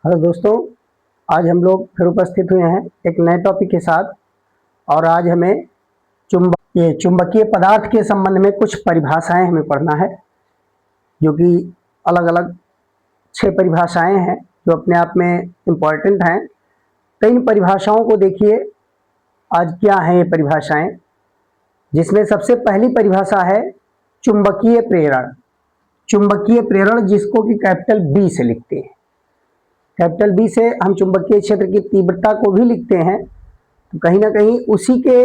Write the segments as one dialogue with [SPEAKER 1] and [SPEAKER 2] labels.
[SPEAKER 1] Hello दोस्तों, आज हम लोग फिर उपस्थित हुए हैं एक नए टॉपिक के साथ। और आज हमें चुंबकीय पदार्थ के संबंध में कुछ परिभाषाएं हमें पढ़ना है, जो कि अलग अलग 6 परिभाषाएं हैं जो अपने आप में इम्पॉर्टेंट हैं। तो इन परिभाषाओं को देखिए आज क्या हैं ये परिभाषाएं, जिसमें सबसे पहली परिभाषा है चुंबकीय प्रेरण। चुंबकीय प्रेरण जिसको कि कैपिटल बी से लिखते हैं। कैपिटल बी से हम चुंबकीय क्षेत्र की तीव्रता को भी लिखते हैं, तो कहीं ना कहीं उसी के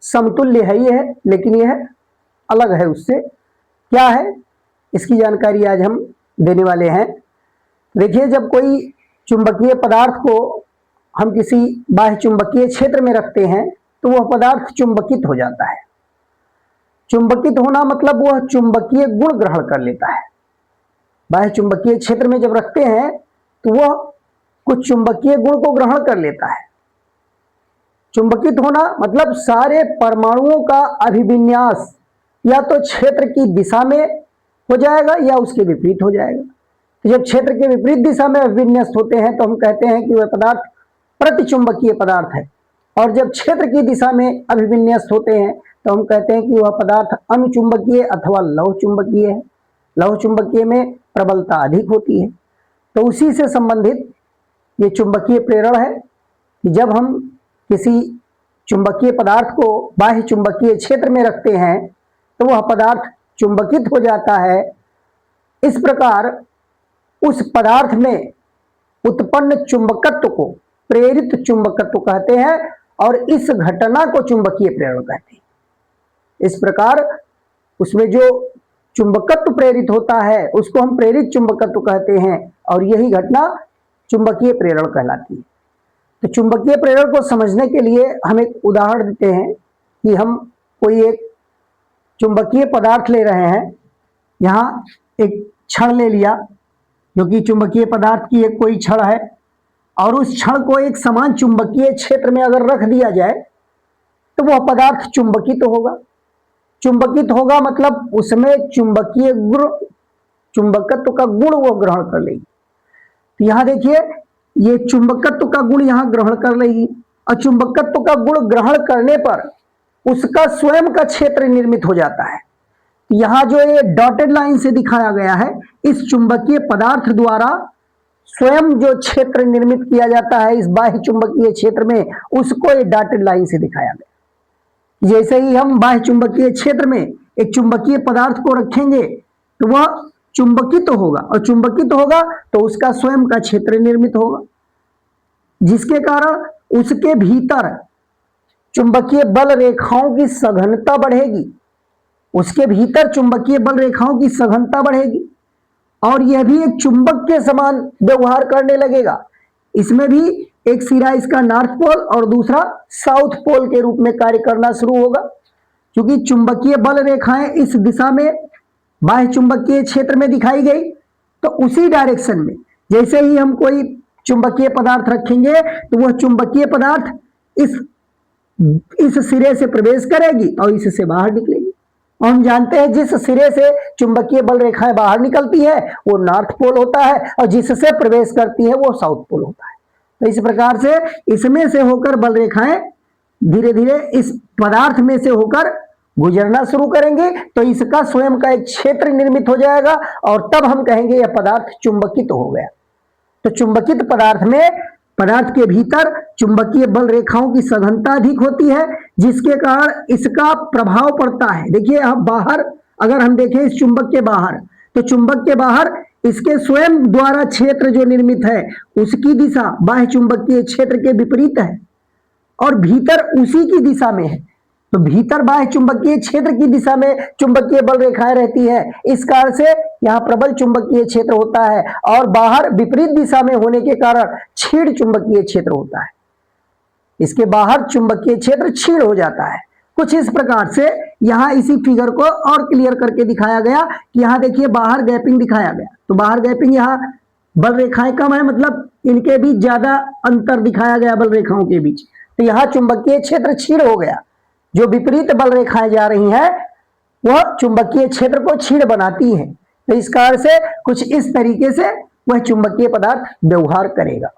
[SPEAKER 1] समतुल्य है ये है, लेकिन यह अलग है उससे। क्या है इसकी जानकारी आज हम देने वाले हैं। देखिए, जब कोई चुंबकीय पदार्थ को हम किसी बाह्य चुंबकीय क्षेत्र में रखते हैं तो वह पदार्थ चुंबकित हो जाता है। चुंबकित होना मतलब वह चुंबकीय गुण ग्रहण कर लेता है। बाह्य चुंबकीय क्षेत्र में जब रखते हैं तो वह कुछ चुंबकीय गुण को ग्रहण कर लेता है। चुंबकित होना मतलब सारे परमाणुओं का अभिविन्यास या तो क्षेत्र की दिशा में हो जाएगा या उसके विपरीत हो जाएगा। तो जब क्षेत्र के विपरीत दिशा में अभिविन्यस्त होते हैं तो हम कहते हैं कि वह पदार्थ प्रतिचुंबकीय पदार्थ है, और जब क्षेत्र की दिशा में अभिविन्यस्त होते हैं तो हम कहते हैं कि वह पदार्थ अनुचुंबकीय अथवा लौह चुंबकीय है। लौह चुंबकीय में प्रबलता अधिक होती है। तो उसी से संबंधित ये चुंबकीय प्रेरण है कि जब हम किसी चुंबकीय पदार्थ को बाह्य चुंबकीय क्षेत्र में रखते हैं तो वह पदार्थ चुंबकित हो जाता है। इस प्रकार उस पदार्थ में उत्पन्न चुंबकत्व को प्रेरित चुंबकत्व कहते हैं, और इस घटना को चुंबकीय प्रेरण कहते हैं। इस प्रकार उसमें जो चुंबकत्व प्रेरित होता है उसको हम प्रेरित चुंबकत्व कहते हैं, और यही घटना चुंबकीय प्रेरण कहलाती है। तो चुंबकीय प्रेरण को समझने के लिए हम एक उदाहरण देते हैं कि हम कोई एक चुंबकीय पदार्थ ले रहे हैं। यहाँ एक छड़ ले लिया जो कि चुंबकीय पदार्थ की एक कोई छड़ है, और उस छड़ को एक समान चुंबकीय क्षेत्र में अगर रख दिया जाए तो वह पदार्थ चुंबकित होगा। चुंबकित होगा मतलब उसमें चुंबकीय गुण, चुंबकत्व का गुण वो ग्रहण कर लेगी। तो यहां देखिए, ये चुंबकत्व का गुण यहां ग्रहण कर लेगी, और चुंबकत्व का गुण ग्रहण करने पर उसका स्वयं का क्षेत्र निर्मित हो जाता है। यहां जो ये डॉटेड लाइन से दिखाया गया है, इस चुंबकीय पदार्थ द्वारा स्वयं जो क्षेत्र निर्मित किया जाता है इस बाह्य चुंबकीय क्षेत्र में, उसको ये डॉटेड लाइन से दिखाया गया। जैसे ही हम बाह्य चुंबकीय क्षेत्र में एक चुंबकीय पदार्थ को रखेंगे तो वह चुंबकित होगा, और चुंबकित होगा तो उसका स्वयं का क्षेत्र निर्मित होगा, जिसके कारण उसके भीतर चुंबकीय बल रेखाओं की सघनता बढ़ेगी। उसके भीतर चुंबकीय बल रेखाओं की सघनता बढ़ेगी, और यह भी एक चुंबक के समान व्यवहार करने लगेगा। इसमें भी एक सिरा इसका नॉर्थ पोल और दूसरा साउथ पोल के रूप में कार्य करना शुरू होगा, क्योंकि चुंबकीय बल रेखाएं इस दिशा में बाह्य चुंबकीय क्षेत्र में दिखाई गई। तो उसी डायरेक्शन में जैसे ही हम कोई चुंबकीय पदार्थ रखेंगे तो वह चुंबकीय पदार्थ इस सिरे से प्रवेश करेगी और इससे बाहर निकलेगी। और हम जानते हैं जिस सिरे से चुंबकीय बल रेखाएं बाहर निकलती है वो नॉर्थ पोल होता है, और जिससे प्रवेश करती है वो साउथ पोल होता है। तो इस प्रकार से इसमें से होकर बल रेखाएं धीरे धीरे इस पदार्थ में से होकर गुजरना शुरू करेंगे, तो इसका स्वयं का एक क्षेत्र निर्मित हो जाएगा, और तब हम कहेंगे यह पदार्थ चुंबकित हो गया। तो चुंबकित पदार्थ में पदार्थ के भीतर चुंबकीय बल रेखाओं की सघनता अधिक होती है, जिसके कारण इसका प्रभाव पड़ता है। देखिए, अब बाहर अगर हम देखें इस चुंबक के बाहर, तो चुंबक के बाहर इसके स्वयं द्वारा क्षेत्र जो निर्मित है उसकी दिशा बाह्य चुंबकीय क्षेत्र के विपरीत है, और भीतर उसी की दिशा में है। तो भीतर बाह्य चुंबकीय क्षेत्र की दिशा में चुंबकीय बल रेखाएं रहती है, इस कारण से यहां प्रबल चुंबकीय क्षेत्र होता है, और बाहर विपरीत दिशा में होने के कारण क्षीण चुंबकीय क्षेत्र होता है। इसके बाहर चुंबकीय क्षेत्र क्षीण हो जाता है। कुछ इस प्रकार से यहां इसी फिगर को और क्लियर करके दिखाया गया कि यहां देखिए बाहर गैपिंग दिखाया गया। तो बाहर गैपिंग, यहां बल रेखाएं कम है, मतलब इनके बीच ज्यादा अंतर दिखाया गया बल रेखाओं के बीच। तो यहां चुंबकीय क्षेत्र क्षीण हो गया। जो विपरीत बल रेखाएं जा रही हैं वह चुंबकीय क्षेत्र को क्षीण बनाती हैं। तो इस कारण से कुछ इस तरीके से वह चुंबकीय पदार्थ व्यवहार करेगा।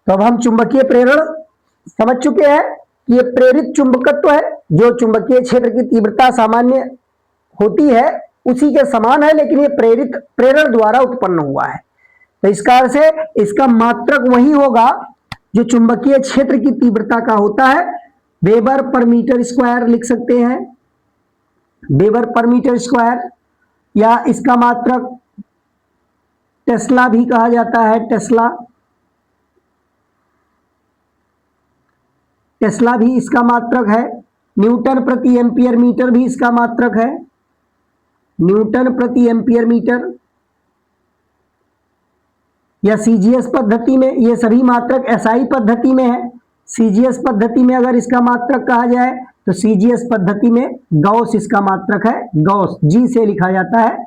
[SPEAKER 1] तो अब हम चुंबकीय प्रेरण समझ चुके हैं कि यह प्रेरित चुंबकत्व है, जो चुंबकीय क्षेत्र की तीव्रता सामान्य होती है उसी के समान है, लेकिन यह प्रेरण द्वारा उत्पन्न हुआ है। तो इस कारण से इसका मात्रक वही होगा जो चुंबकीय क्षेत्र की तीव्रता का होता है। वेबर पर मीटर स्क्वायर लिख सकते हैं, वेबर पर मीटर स्क्वायर, या इसका मात्रक टेस्ला भी कहा जाता है। टेस्ला भी इसका मात्रक है। न्यूटन प्रति एम्पियर मीटर भी इसका मात्रक है, न्यूटन प्रति एम्पियर मीटर, या सीजीएस पद्धति में ये सभी मात्रक एसआई पद्धति में है। सीजीएस पद्धति में अगर इसका मात्रक कहा जाए तो सीजीएस पद्धति में गॉस इसका मात्रक है, गॉस जी से लिखा जाता है,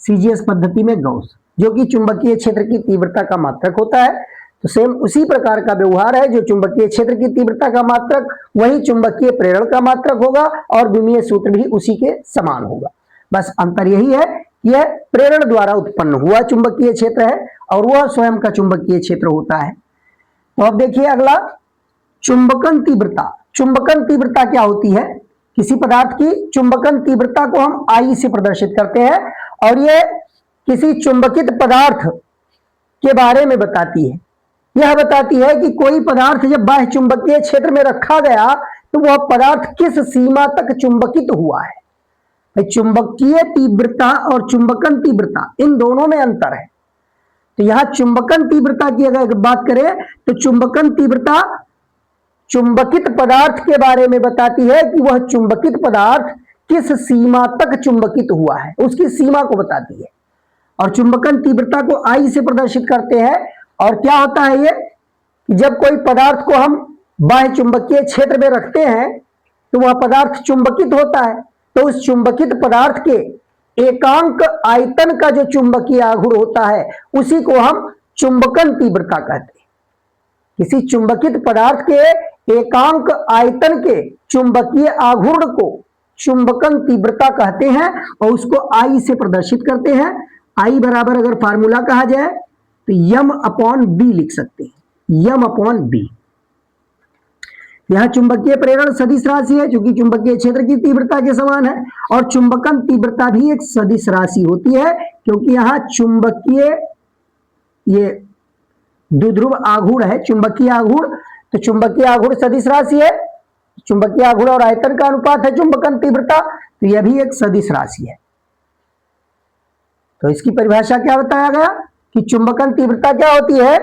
[SPEAKER 1] सीजीएस पद्धति में गॉस, जो कि चुंबकीय क्षेत्र की तीव्रता का मात्रक होता है। तो सेम उसी प्रकार का व्यवहार है, जो चुंबकीय क्षेत्र की तीव्रता का मात्रक वही चुंबकीय प्रेरण का मात्रक होगा और विमीय सूत्र भी उसी के समान होगा। बस अंतर यही है, यह प्रेरण द्वारा उत्पन्न हुआ चुंबकीय क्षेत्र है और वह स्वयं का चुंबकीय क्षेत्र होता है। तो अब देखिए अगला, चुंबकन तीव्रता। चुंबकन तीव्रता क्या होती है? किसी पदार्थ की चुंबकन तीव्रता को हम आई से प्रदर्शित करते हैं और यह किसी चुंबकित पदार्थ के बारे में बताती है। यह बताती है कि कोई पदार्थ जब बाह्य चुंबकीय क्षेत्र में रखा गया तो वह पदार्थ किस सीमा तक चुंबकित हुआ है। चुंबकीय तीव्रता और चुंबकन तीव्रता इन दोनों में अंतर है। तो यहां चुंबकन तीव्रता की अगर बात करें तो चुंबकन तीव्रता चुंबकित पदार्थ के बारे में बताती है कि वह चुंबकित पदार्थ किस सीमा तक चुंबकित हुआ है, उसकी सीमा को बताती है। और चुंबकन तीव्रता को आई से प्रदर्शित करते हैं। और क्या होता है ये कि जब कोई पदार्थ को हम बाह्य चुंबकीय क्षेत्र में रखते हैं तो वह पदार्थ चुंबकित होता है। तो उस चुंबकित पदार्थ के एकांक आयतन का जो चुंबकीय आघूर्ण होता है उसी को हम चुंबकन तीव्रता कहते हैं। किसी चुंबकित पदार्थ के एकांक आयतन के चुंबकीय आघूर्ण को चुंबकन तीव्रता कहते हैं और उसको आई से प्रदर्शित करते हैं। आई बराबर अगर फार्मूला कहा जाए तो यम अपॉन बी लिख सकते हैं, यम अपॉन बी। यह चुंबकीय प्रेरण सदिश राशि है जो कि चुंबकीय क्षेत्र की तीव्रता के समान है। और चुंबकन तीव्रता भी एक सदिश राशि होती है क्योंकि यहां चुंबकीय ये द्विध्रुव आघूर्ण है, चुंबकीय आघूर्ण। तो चुंबकीय आघूर्ण सदिश राशि है, चुंबकीय आघूर्ण और आयतन का अनुपात है चुंबकन तीव्रता, तो यह भी एक सदिश राशि है। तो इसकी परिभाषा क्या बताया गया कि चुंबकन तीव्रता क्या होती है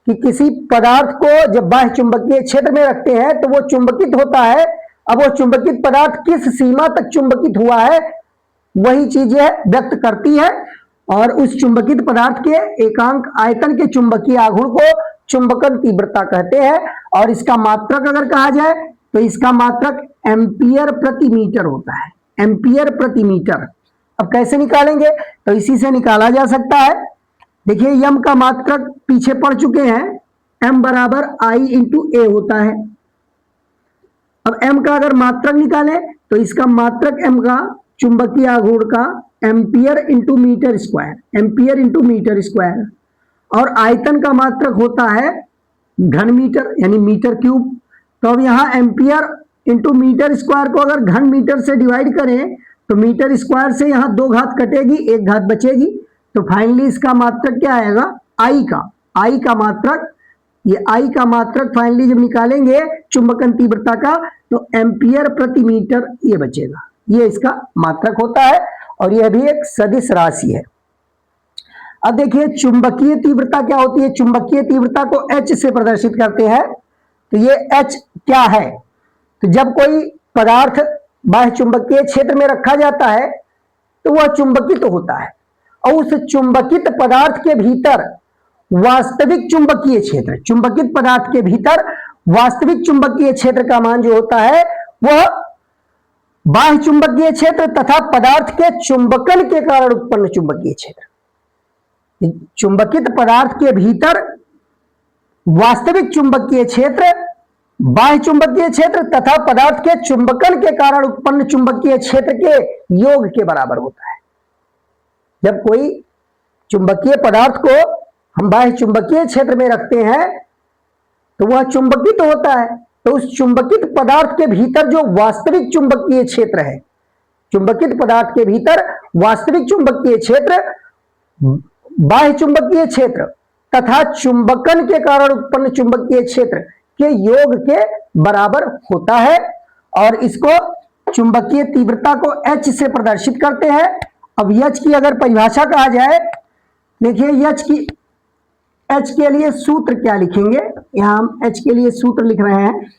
[SPEAKER 1] कि किसी पदार्थ को जब बाह्य चुंबकीय क्षेत्र में रखते हैं तो वो चुंबकित होता है। अब वो चुंबकित पदार्थ किस सीमा तक चुंबकित हुआ है वही चीज व्यक्त करती है। और उस चुंबकित पदार्थ के एकांक आयतन के चुंबकीय आघूर्ण को चुंबकन तीव्रता कहते हैं। और इसका मात्रक अगर कहा जाए तो इसका मात्रक एम्पियर प्रति मीटर होता है, एम्पियर प्रति मीटर। अब कैसे निकालेंगे? तो इसी से निकाला जा सकता है। देखिए यम का मात्रक पीछे पढ़ चुके हैं, एम बराबर आई इंटू ए होता है। अब एम का अगर मात्रक निकालें तो इसका मात्रक एम का चुंबकीय आघूर्ण का ampere into metre square, ampere into metre square. और आयतन का मात्रक होता है घन मीटर यानी मीटर क्यूब। तो अब यहां एम्पियर इंटू मीटर स्क्वायर को अगर घन मीटर से डिवाइड करें तो मीटर स्क्वायर से यहां 2 घात कटेगी, 1 घात बचेगी। तो फाइनली इसका मात्रक क्या आएगा? आई का मात्रक, ये आई का मात्रक फाइनली जब निकालेंगे चुंबकन तीव्रता का तो एम्पियर प्रति मीटर ये बचेगा, ये इसका मात्रक होता है। और यह भी एक सदिश राशि है। अब देखिए चुंबकीय तीव्रता क्या होती है? चुंबकीय तीव्रता को एच से प्रदर्शित करते हैं। तो ये एच क्या है? तो जब कोई पदार्थ बाह्य चुंबकीय क्षेत्र में रखा जाता है तो वह चुंबकित होता है और उस चुंबकित पदार्थ के भीतर वास्तविक चुंबकीय क्षेत्र, चुंबकित पदार्थ के भीतर वास्तविक चुंबकीय क्षेत्र का मान जो होता है वह बाह्य चुंबकीय क्षेत्र तथा पदार्थ के चुंबकन के कारण उत्पन्न चुंबकीय क्षेत्र। चुंबकित पदार्थ के भीतर वास्तविक चुंबकीय क्षेत्र, बाह्य चुंबकीय क्षेत्र तथा पदार्थ के चुंबकन के कारण उत्पन्न चुंबकीय क्षेत्र के योग के बराबर होता है। जब कोई चुंबकीय पदार्थ को हम बाह्य चुंबकीय क्षेत्र में रखते हैं तो वह चुंबकित होता है। तो उस चुंबकित पदार्थ के भीतर जो वास्तविक चुंबकीय क्षेत्र है, चुंबकित पदार्थ के भीतर वास्तविक चुंबकीय क्षेत्र, बाह्य चुंबकीय क्षेत्र तथा चुंबकन के कारण उत्पन्न चुंबकीय क्षेत्र के योग के बराबर होता है। और इसको चुंबकीय तीव्रता को H से प्रदर्शित करते हैं। अब H की अगर परिभाषा कहा जाए, देखिए H के लिए सूत्र क्या लिखेंगे, यहां हम H के लिए सूत्र लिख रहे हैं।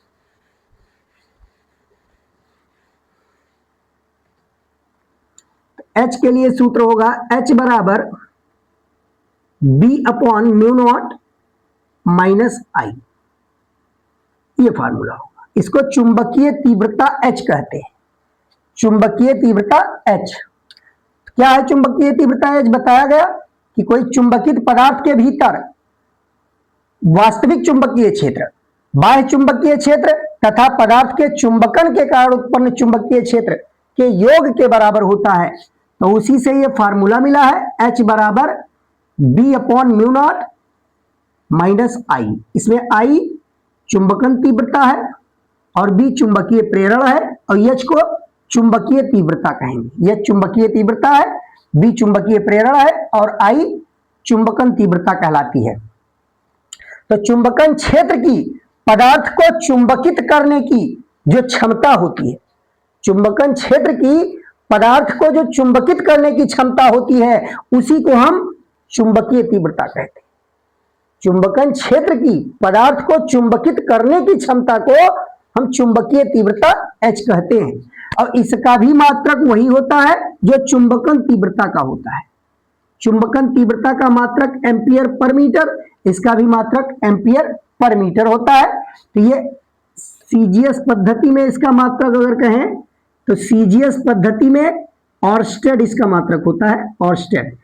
[SPEAKER 1] H के लिए सूत्र होगा H बराबर B/μ0 माइनस I, ये फार्मूला होगा। इसको चुंबकीय तीव्रता H कहते हैं। चुंबकीय तीव्रता H क्या है? चुंबकीय तीव्रता H बताया गया कि कोई चुंबकित पदार्थ के भीतर वास्तविक चुंबकीय क्षेत्र, बाह्य चुंबकीय क्षेत्र तथा पदार्थ के चुंबकन के कारण उत्पन्न चुंबकीय क्षेत्र के योग के बराबर होता है। तो उसी से यह फार्मूला मिला है, H बराबर B/μ0 माइनस I। इसमें I चुंबकन तीव्रता है और B चुंबकीय प्रेरण है और H को चुंबकीय तीव्रता कहेंगे। यह चुंबकीय तीव्रता है, B चुंबकीय प्रेरण है और I चुंबकन तीव्रता कहलाती है। तो चुंबकन क्षेत्र की पदार्थ को चुंबकित करने की जो क्षमता होती है, चुंबकन क्षेत्र की पदार्थ को जो चुंबकित करने की क्षमता होती है, उसी को हम चुंबकीय तीव्रता कहते हैं। चुंबकन क्षेत्र की पदार्थ को चुंबकित करने की क्षमता को हम चुंबकीय तीव्रता H कहते हैं। और इसका भी मात्रक वही होता है जो चुंबकन तीव्रता का होता है। चुंबकन तीव्रता का मात्रक एम्पियर पर मीटर, इसका भी मात्रक एम्पियर पर मीटर होता है। तो ये सीजीएस पद्धति में इसका मात्रक अगर कहें तो सीजीएस पद्धति में ऑर्स्टेड इसका मात्रक होता है, ऑर्स्टेड।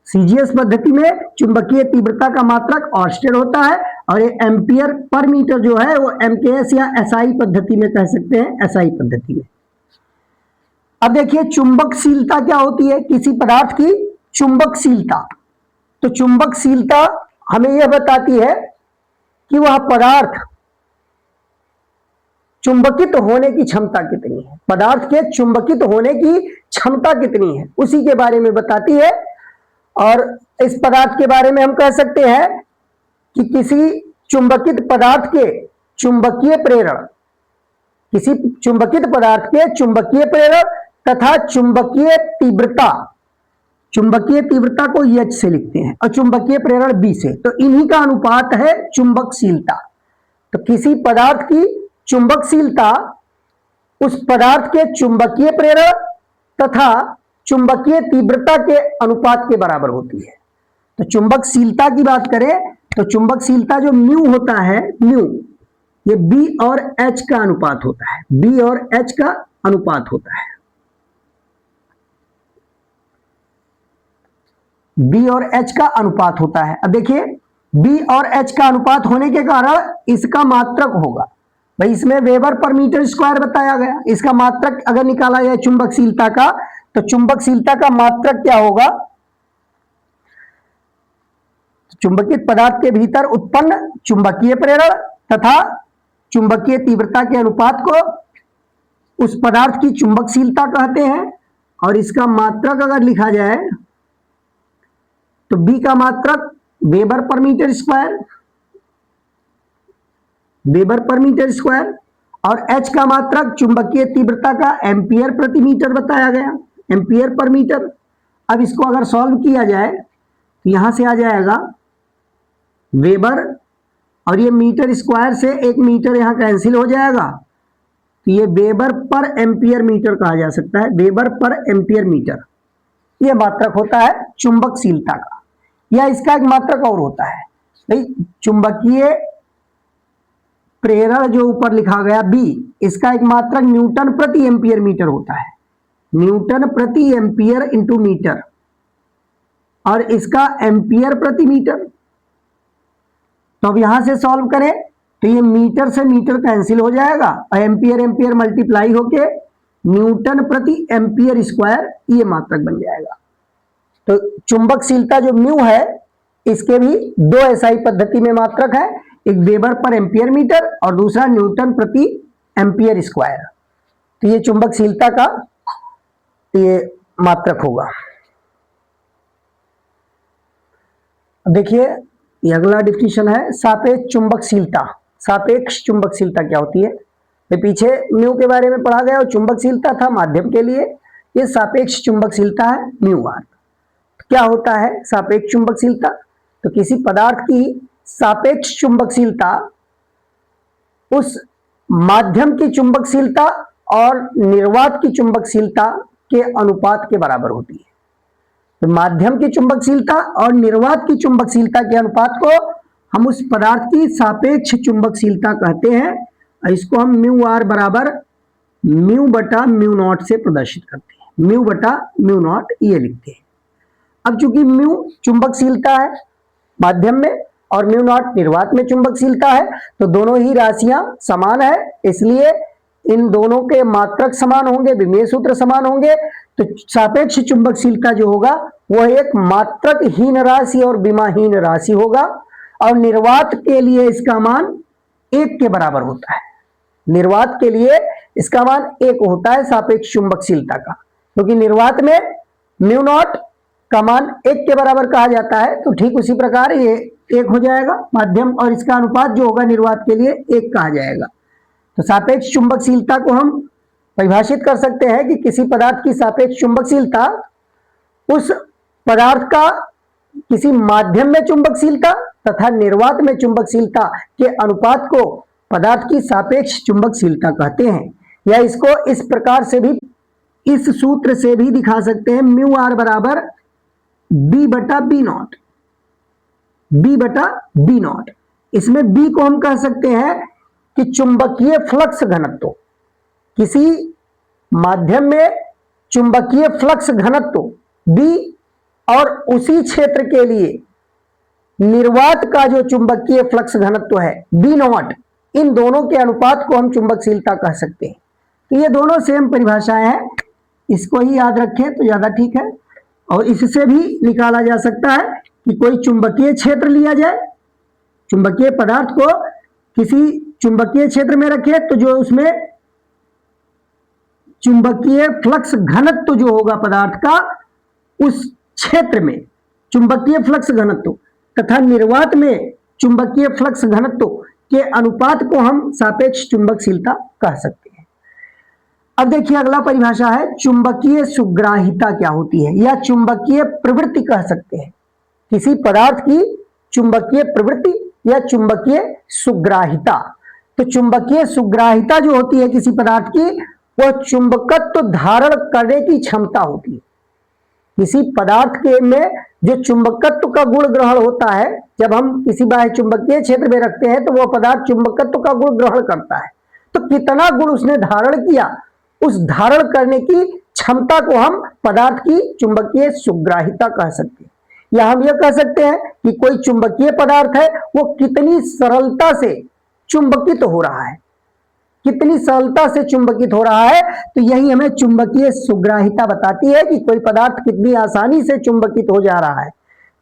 [SPEAKER 1] सीजीएस पद्धति में चुंबकीय तीव्रता का मात्रक ऑर्स्टेड होता है और ये एम्पियर पर मीटर जो है वो एमकेएस या एसआई पद्धति में कह सकते हैं, एसआई पद्धति में। अब देखिए चुंबकशीलता क्या होती है किसी पदार्थ की, चुंबकशीलता। तो चुंबकशीलता हमें यह बताती है कि वह पदार्थ चुंबकित होने की क्षमता कितनी है, पदार्थ के चुंबकित होने की क्षमता कितनी है, उसी के बारे में बताती है। और इस पदार्थ के बारे में हम कह सकते हैं कि किसी चुंबकित पदार्थ के चुंबकीय प्रेरण, किसी चुंबकित पदार्थ के चुंबकीय प्रेरण तथा चुंबकीय तीव्रता, चुंबकीय तीव्रता को H से लिखते हैं और चुंबकीय प्रेरण B से, तो इन्हीं का अनुपात है चुंबकशीलता। तो किसी पदार्थ की चुंबकशीलता उस पदार्थ के चुंबकीय प्रेरण तथा चुंबकीय तीव्रता के अनुपात के बराबर होती है। तो चुंबकशीलता की बात करें तो चुंबकशीलता जो म्यू होता है, म्यू ये B और H का अनुपात होता है, B और H का अनुपात होता है, B और H का अनुपात होता है। अब देखिए B और H का अनुपात होने के कारण इसका मात्रक होगा, भाई इसमें वेबर पर मीटर स्क्वायर बताया गया, इसका मात्रक अगर निकाला जाए चुंबकशीलता का तो चुंबकशीलता का मात्रक क्या होगा, चुंबकित पदार्थ के भीतर उत्पन्न चुंबकीय प्रेरण तथा चुंबकीय तीव्रता के अनुपात को उस पदार्थ की चुंबकशीलता कहते हैं। और इसका मात्रक अगर लिखा जाए तो B का मात्रक weber per metre square, weber per metre square, और H का मात्रक चुंबकीय तीव्रता का एम्पियर प्रति मीटर बताया गया, एम्पियर पर मीटर। अब इसको अगर सॉल्व किया जाए तो यहां से आ जाएगा वेबर और ये मीटर स्क्वायर से एक मीटर यहां कैंसिल हो जाएगा, तो ये वेबर पर एम्पियर मीटर कहा जा सकता है, वेबर पर एम्पियर मीटर ये मात्रक होता है चुंबकशीलता का। या इसका एक मात्रक और होता है, भाई चुंबकीय प्रेरण जो ऊपर लिखा गया B, इसका एक मात्रक न्यूटन प्रति एम्पियर मीटर होता है, न्यूटन प्रति एम्पियर इंटू मीटर, और इसका एम्पियर प्रति मीटर। तो अब यहां से सॉल्व करें तो ये मीटर से मीटर कैंसिल हो जाएगा और एम्पियर एम्पियर मल्टीप्लाई होके न्यूटन प्रति एम्पियर स्क्वायर, ये मात्रक बन जाएगा। तो चुंबकशीलता जो म्यू है, इसके भी दो एसआई पद्धति में मात्रक है, एक वेबर पर एम्पियर मीटर और दूसरा न्यूटन प्रति एम्पियर स्क्वायर। तो ये चुंबकशीलता का ये मात्रक होगा। देखिए ये अगला डिफिनेशन है सापेक्ष चुंबकशीलता। सापेक्ष चुंबकशीलता क्या होती है? ये पीछे म्यू के बारे में पढ़ा गया और चुंबकशीलता था माध्यम के लिए, ये सापेक्ष चुंबकशीलता है म्यू आर। क्या होता है सापेक्ष चुंबकशीलता? तो किसी पदार्थ की सापेक्ष चुंबकशीलता उस माध्यम की चुंबकशीलता और निर्वात की चुंबकशीलता के अनुपात के बराबर होती है। तो माध्यम की चुंबकशीलता और निर्वात की चुंबकशीलता के अनुपात को हम उस पदार्थ की सापेक्ष चुंबकशीलता कहते हैं। इसको हम म्यू आर बराबर म्यू बटा म्यू नॉट से प्रदर्शित करते हैं। म्यू बटा म्यू नॉट ये लिखते हैं। अब चूंकि म्यू चुंबकशीलता है माध्यम में और म्यू नॉट निर्वात में चुंबकशीलता है, तो दोनों ही राशियां समान है, इसलिए इन दोनों के मात्रक समान होंगे, विमेय सूत्र समान होंगे। तो सापेक्ष चुंबकशीलता जो होगा वह एक मात्रकहीन राशि और विमाहीन राशि होगा, और निर्वात के लिए इसका मान 1 के बराबर होता है। निर्वात के लिए इसका मान 1 होता है सापेक्ष चुंबकशीलता का, क्योंकि निर्वात में म्यू नॉट का मान 1 के बराबर कहा जाता है। तो ठीक उसी प्रकार ये 1 हो जाएगा माध्यम, और इसका अनुपात जो होगा निर्वात के लिए 1 कहा जाएगा। तो सापेक्ष चुंबकशीलता को हम परिभाषित कर सकते हैं कि किसी पदार्थ की सापेक्ष चुंबकशीलता उस पदार्थ का किसी माध्यम में चुंबकशीलता तथा निर्वात में चुंबकशीलता के अनुपात को पदार्थ की सापेक्ष चुंबकशीलता कहते हैं। या इसको इस प्रकार से भी, इस सूत्र से भी दिखा सकते हैं, म्यू आर बराबर बी बटा बी नॉट, बी बटा बी नॉट। इसमें बी को हम कह सकते हैं कि चुंबकीय फ्लक्स घनत्व। किसी माध्यम में चुंबकीय फ्लक्स घनत्व बी और उसी क्षेत्र के लिए निर्वात का जो चुंबकीय फ्लक्स घनत्व है बी नॉट, इन दोनों के अनुपात को हम चुंबकशीलता कह सकते हैं। तो ये दोनों सेम परिभाषाएं हैं, इसको ही याद रखें तो ज्यादा ठीक है। और इससे भी निकाला जा सकता है कि कोई चुंबकीय क्षेत्र लिया जाए, चुंबकीय पदार्थ को किसी चुंबकीय क्षेत्र में रखें, तो जो उसमें चुंबकीय फ्लक्स घनत्व जो होगा पदार्थ का, उस क्षेत्र में चुंबकीय फ्लक्स घनत्व तथा निर्वात में चुंबकीय फ्लक्स घनत्व के अनुपात को हम सापेक्ष चुंबकशीलता कह सकते हैं। अब देखिए अगला परिभाषा है चुंबकीय सुग्राहिता क्या होती है, या चुंबकीय प्रवृत्ति कह सकते हैं। किसी पदार्थ की चुंबकीय प्रवृत्ति या चुंबकीय सुग्राहिता। तो चुंबकीय सुग्राहिता जो होती है किसी पदार्थ की, वह चुंबकत्व धारण करने की क्षमता होती है। किसी पदार्थ के में जो चुंबकत्व का गुण ग्रहण होता है, जब हम किसी बाह्य चुंबकीय क्षेत्र में रखते हैं तो वह पदार्थ चुंबकत्व का गुण ग्रहण करता है। तो कितना गुण उसने धारण किया, उस धारण करने की क्षमता को हम पदार्थ की चुंबकीय सुग्राहिता कह सकते हैं। या हम यह कह सकते हैं कि कोई चुंबकीय पदार्थ है वो कितनी सरलता से चुंबकित हो रहा है, कितनी सरलता से चुंबकित हो रहा है। तो यही हमें चुंबकीय सुग्राहिता बताती है कि कोई पदार्थ कितनी आसानी से चुंबकित हो जा रहा है।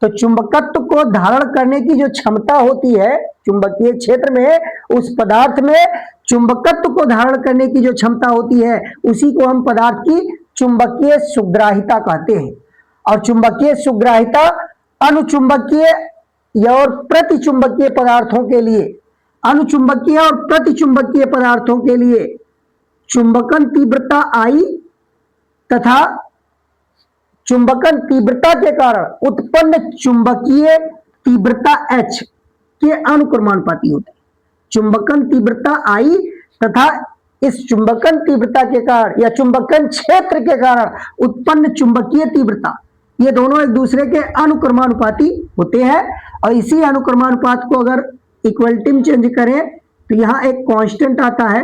[SPEAKER 1] तो चुंबकत्व को धारण करने की जो क्षमता होती है चुंबकीय क्षेत्र में, उस पदार्थ में चुंबकत्व को धारण करने की जो क्षमता होती है, उसी को हम पदार्थ की चुंबकीय सुग्राहिता कहते हैं। और चुंबकीय सुग्राहिता अनुचुंबकीय और प्रतिचुंबकीय पदार्थों के लिए, अनुचुंबकीय और प्रतिचुंबकीय पदार्थों के लिए चुंबकन तीव्रता I तथा चुंबकन तीव्रता के कारण उत्पन्न चुंबकीय तीव्रता H के अनुक्रमानुपाती होते हैं। चुंबकन तीव्रता I तथा इस चुंबकन तीव्रता के कारण या चुंबकन क्षेत्र के कारण उत्पन्न चुंबकीय तीव्रता, ये दोनों एक दूसरे के अनुक्रमानुपाती होते हैं। और इसी अनुक्रमानुपात को अगर इक्वलिटी में चेंज करें तो यहां एक कांस्टेंट आता है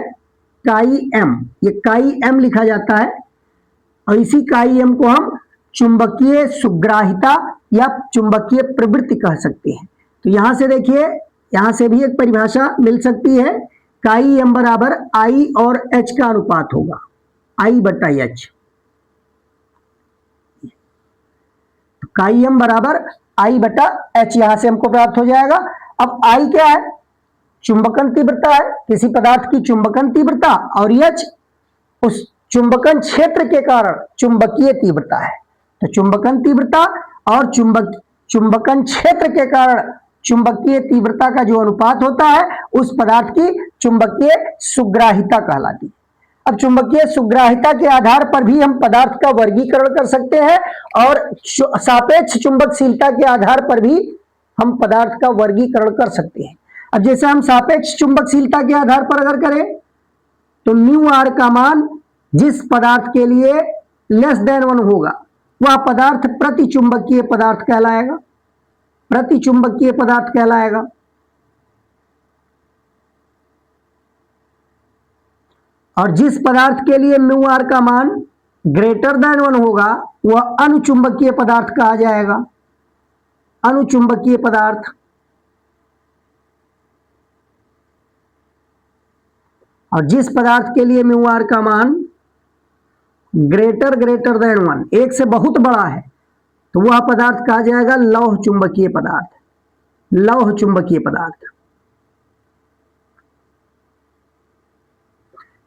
[SPEAKER 1] काई एम, ये काई एम लिखा जाता है। और इसी काई एम को हम चुंबकीय सुग्राहिता या चुंबकीय प्रवृत्ति कह सकते हैं। तो यहां से देखिए, यहां से भी एक परिभाषा मिल सकती है, काई एम बराबर I और H का अनुपात होगा। आई बटा एच, काई एम बराबर आई बटा एच, यहां से हमको प्राप्त हो जाएगा। अब आई क्या है? चुंबकन तीव्रता है, किसी पदार्थ की चुंबकन तीव्रता, और एच उस चुंबकन क्षेत्र के कारण चुंबकीय तीव्रता है। तो चुंबकन तीव्रता और चुंबकन क्षेत्र के कारण चुंबकीय तीव्रता का जो अनुपात होता है उस पदार्थ की चुंबकीय सुग्राहिता कहलाती है। अब चुंबकीय सुग्राहिता के आधार पर भी हम पदार्थ का वर्गीकरण कर सकते हैं और सापेक्ष चुंबकशीलता के आधार पर भी हम पदार्थ का वर्गीकरण कर सकते हैं। अब जैसे हम सापेक्ष चुंबकशीलता के आधार पर अगर करें तो न्यू आर का मान जिस पदार्थ के लिए लेस देन 1 होगा वह पदार्थ प्रतिचुंबकीय पदार्थ कहलाएगा, प्रतिचुंबकीय पदार्थ कहलाएगा। और जिस पदार्थ के लिए म्यू आर का मान ग्रेटर देन 1 होगा वह अनुचुंबकीय पदार्थ कहा जाएगा, अनुचुंबकीय पदार्थ। और जिस पदार्थ के लिए म्यू आर का मान ग्रेटर देन 1, एक से बहुत बड़ा है, तो वह पदार्थ कहा जाएगा लौह चुंबकीय पदार्थ, लौह चुंबकीय पदार्थ।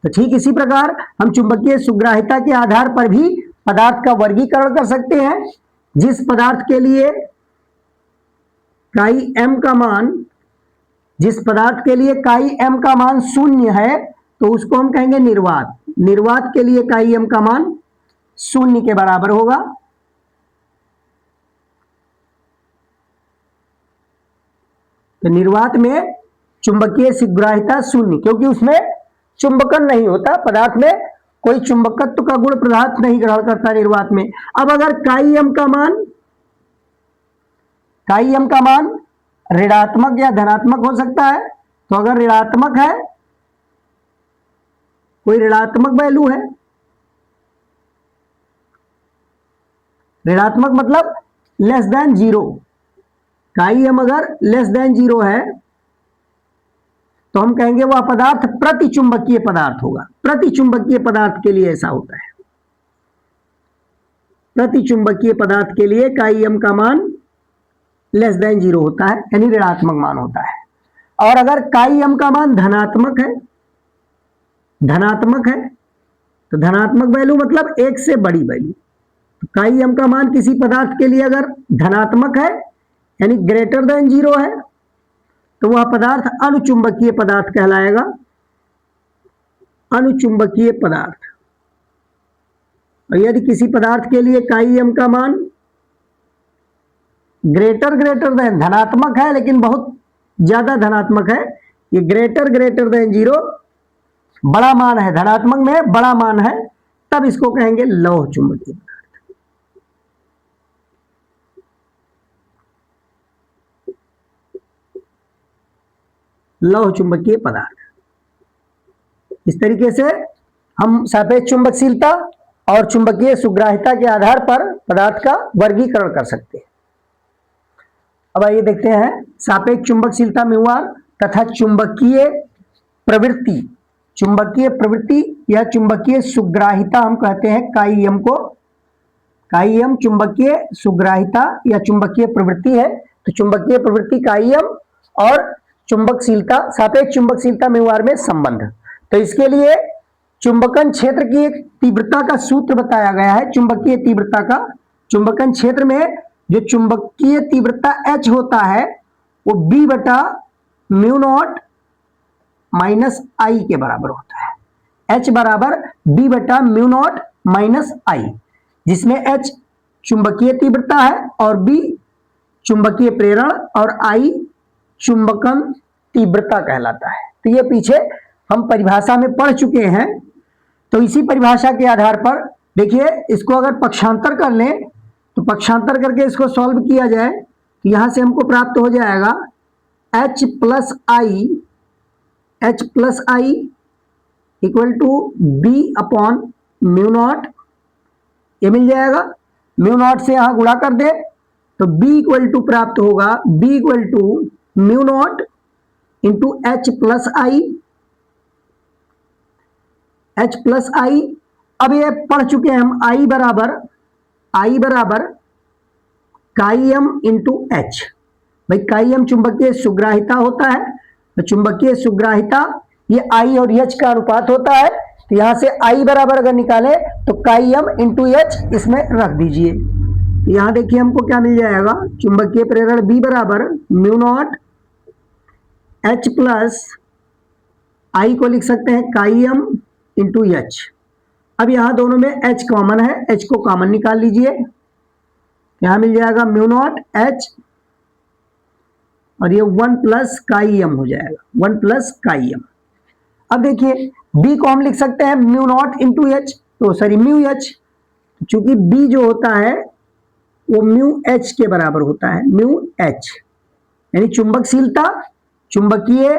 [SPEAKER 1] तो ठीक इसी प्रकार हम चुंबकीय सुग्राहिता के आधार पर भी पदार्थ का वर्गीकरण कर सकते हैं। जिस पदार्थ के लिए काई एम का मान, जिस पदार्थ के लिए काई एम का मान 0 है तो उसको हम कहेंगे निर्वात। निर्वात के लिए काई एम का मान 0 के बराबर होगा। तो निर्वात में चुंबकीय सुग्राहिता 0, क्योंकि उसमें चुंबकन नहीं होता, पदार्थ में कोई चुंबकत्व का गुण पदार्थ नहीं ग्रहण करता निर्वात में। अब अगर काई एम का मान ऋणात्मक या धनात्मक हो सकता है, तो अगर ऋणात्मक है, कोई ऋणात्मक वैल्यू है, ऋणात्मक मतलब लेस देन 0, काई एम अगर लेस देन 0 है तो हम कहेंगे वह पदार्थ प्रतिचुंबकीय पदार्थ होगा। प्रतिचुंबकीय पदार्थ के लिए ऐसा होता है, प्रतिचुंबकीय पदार्थ के लिए काई एम का मान लेस देन 0 होता है, यानी ऋणात्मक मान होता है। और अगर काई एम का मान धनात्मक है, तो धनात्मक वैल्यू मतलब 1 से बड़ी वैल्यू। तो काई एम का मान किसी पदार्थ के लिए अगर धनात्मक है यानी ग्रेटर देन 0 है तो वह पदार्थ अनुचुंबकीय पदार्थ कहलाएगा, अनुचुंबकीय पदार्थ। और यदि किसी पदार्थ के लिए काई एम का मान ग्रेटर देन, धनात्मक है लेकिन बहुत ज्यादा धनात्मक है, ये ग्रेटर देन 0 बड़ा मान है, धनात्मक में बड़ा मान है, तब इसको कहेंगे लौह चुंबकीय पदार्थ। लौह चुंबकीय पदार्थ। इस तरीके से हम सापेक्ष चुंबकशीलता और चुंबकीय सुग्राहिता के आधार पर पदार्थ का वर्गीकरण कर सकते हैं। अब आइए देखते हैं सापेक्ष चुंबकशीलता म्यू आर तथा चुंबकीय प्रवृत्ति या चुंबकीय सुग्राहिता हम कहते हैं काई एम को। काई एम चुंबकीय सुग्राहिता या चुंबकीय प्रवृत्ति है। तो चुंबकीय प्रवृत्ति काई एम और चुंबकशीलता, सापेक्ष चुंबकशीलता म्यू आर में संबंध। तो इसके लिए चुंबकन क्षेत्र की एक तीव्रता का सूत्र बताया गया है, चुंबकीय तीव्रता का। चुंबकन क्षेत्र में जो चुंबकीय तीव्रता H होता है वो B बटा म्यू नॉट माइनस आई के बराबर होता है। H बराबर B बटा म्यू नॉट माइनस आई, जिसमें H चुंबकीय तीव्रता है और B चुंबकीय प्रेरण और I चुंबकन तीव्रता कहलाता है। तो ये पीछे हम परिभाषा में पढ़ चुके हैं। तो इसी परिभाषा के आधार पर देखिए, इसको अगर पक्षांतर कर लें तो पक्षांतर करके इसको सॉल्व किया जाए तो यहां से हमको प्राप्त हो जाएगा H plus I equal to B upon mu naught, ये मिल जाएगा। म्यू नॉट से यहां गुणा कर दे तो B इक्वल टू प्राप्त होगा, B equal to mu naught into H plus I अब ये पढ़ चुके हैं हम I बराबर काई एम इंटू एच। भाई काई एम चुंबकीय सुग्राहिता होता है, तो चुंबकीय सुग्राहिता ये I और H का अनुपात होता है। तो यहां से I बराबर अगर निकाले तो काई एम इंटू एच इसमें रख दीजिए। तो यहां देखिए हमको क्या मिल जाएगा, चुंबकीय प्रेरण B बराबर mu naught H plus I को लिख सकते हैं काई एम इंटू एच। अब यहां दोनों में H कॉमन है, H को कॉमन निकाल लीजिए। यहां मिल जाएगा म्यू नॉट H और ये 1 प्लस काई एम हो जाएगा, 1 प्लस काई एम। अब देखिए B को हम लिख सकते हैं म्यू नॉट इंटू एच, तो सॉरी म्यू एच, चूंकि B जो होता है वो म्यू एच के बराबर होता है, म्यू एच यानी चुंबकशीलता, चुंबकीय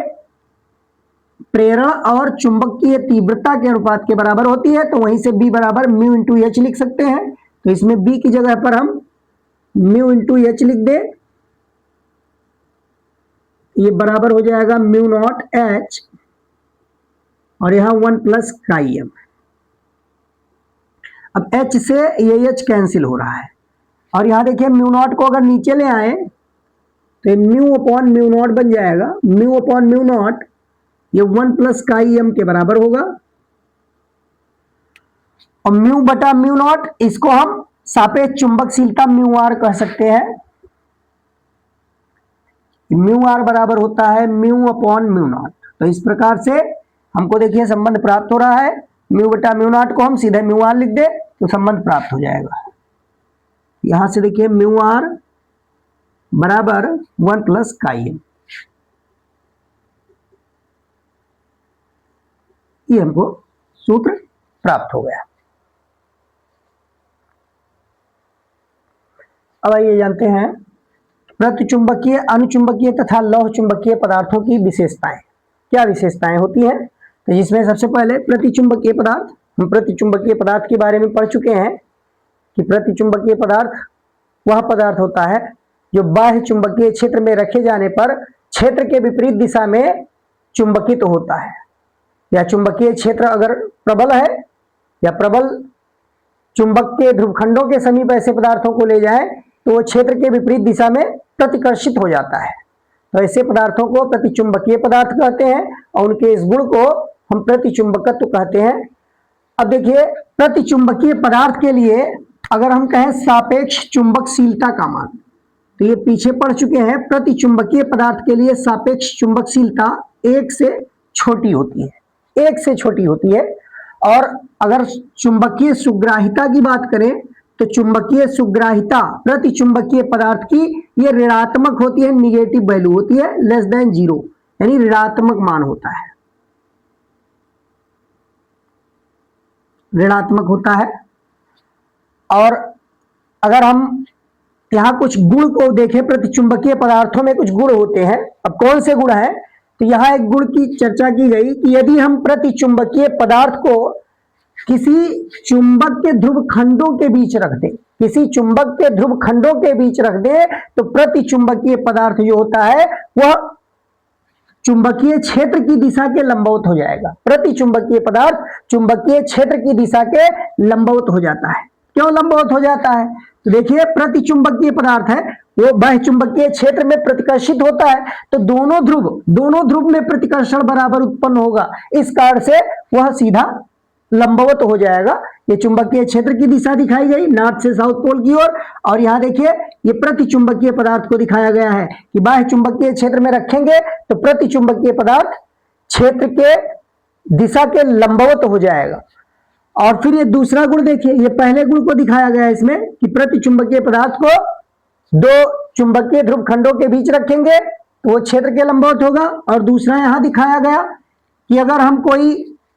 [SPEAKER 1] प्रेरण और चुंबकीय तीव्रता के अनुपात के बराबर होती है। तो वहीं से B बराबर म्यू इंटू एच लिख सकते हैं। तो इसमें B की जगह पर हम म्यू इंटू एच लिख दे, ये बराबर हो जाएगा म्यू नॉट एच और यहां 1 प्लस काई एम। अब H से ये H कैंसिल हो रहा है और यहां देखिए म्यू नॉट को अगर नीचे ले आए तो म्यू अपॉन म्यू नॉट बन जाएगा, म्यू अपॉन म्यू नॉट ये 1 प्लस काई एम के बराबर होगा और म्यू बटा म्यू नॉट इसको हम सापेक्ष चुंबकशीलता म्यू आर कह सकते हैं। म्यू आर बराबर होता है म्यू अपॉन म्यू नॉट। तो इस प्रकार से हमको देखिए संबंध प्राप्त हो रहा है, म्यू बटा म्यू नॉट को हम सीधे म्यू आर लिख दे तो संबंध प्राप्त हो जाएगा। यहां से देखिए म्यू आर बराबर 1 प्लस काई एम, ये हमको सूत्र प्राप्त हो गया। अब आइए जानते हैं प्रतिचुंबकीय, अनुचुंबकीय तथा लौह चुंबकीय पदार्थों की विशेषताएं। क्या विशेषताएं होती हैं? तो जिसमें सबसे पहले प्रतिचुंबकीय पदार्थ, हम प्रतिचुंबकीय पदार्थ के बारे में पढ़ चुके हैं कि प्रतिचुंबकीय पदार्थ वह पदार्थ होता है जो बाह्य चुंबकीय क्षेत्र में रखे जाने पर क्षेत्र के विपरीत दिशा में चुंबकित होता है, या चुंबकीय क्षेत्र अगर प्रबल है या प्रबल चुंबक के ध्रुवखंडों के समीप ऐसे पदार्थों को ले जाए तो वो क्षेत्र के विपरीत दिशा में प्रतिकर्षित हो जाता है। तो ऐसे पदार्थों को प्रतिचुंबकीय पदार्थ कहते हैं और उनके इस गुण को हम प्रतिचुंबकत्व कहते हैं। अब देखिए प्रतिचुंबकीय पदार्थ के लिए अगर हम कहें सापेक्ष चुंबकशीलता का मान, तो ये पीछे पढ़ चुके हैं, प्रतिचुंबकीय पदार्थ के लिए सापेक्ष चुंबकशीलता 1 से छोटी होती है, 1 से छोटी होती है। और अगर चुंबकीय सुग्राहिता की बात करें तो चुंबकीय सुग्राहिता प्रतिचुंबकीय पदार्थ की ये ऋणात्मक होती है, निगेटिव वैल्यू होती है, लेस देन 0 यानी ऋणात्मक मान होता है, ऋणात्मक होता है। और अगर हम यहां कुछ गुण को देखें, प्रतिचुंबकीय पदार्थों में कुछ गुण होते हैं। अब कौन से गुण हैं? तो यहां एक गुण की चर्चा की गई कि यदि हम प्रतिचुंबकीय पदार्थ को किसी चुंबक के ध्रुव खंडों के बीच रख दें, किसी चुंबक के ध्रुव खंडों के बीच रख दें, तो प्रतिचुंबकीय पदार्थ जो होता है वह चुंबकीय क्षेत्र की दिशा के लंबवत हो जाएगा। प्रतिचुंबकीय पदार्थ चुंबकीय क्षेत्र की दिशा के लंबवत हो जाता है। क्यों लंबवत हो जाता है? तो देखिए प्रतिचुंबकीय पदार्थ है वो बाह्य चुंबकीय क्षेत्र में प्रतिकर्षित होता है, तो दोनों ध्रुव में प्रतिकर्षण बराबर उत्पन्न होगा, इस कारण से वह सीधा लंबवत हो जाएगा। ये चुंबकीय क्षेत्र की दिशा दिखाई गई नॉर्थ से साउथ पोल की ओर, और यहां देखिए ये प्रतिचुंबकीय पदार्थ को दिखाया गया है कि बाह्य चुंबकीय क्षेत्र में रखेंगे तो प्रतिचुंबकीय पदार्थ क्षेत्र के दिशा के लंबवत हो जाएगा। और फिर ये दूसरा गुण देखिए, ये पहले गुण को दिखाया गया है इसमें कि प्रतिचुंबकीय पदार्थ को 2 चुंबकीय ध्रुव खंडों के बीच रखेंगे तो वो क्षेत्र के लंबवत होगा। और दूसरा यहां दिखाया गया कि अगर हम कोई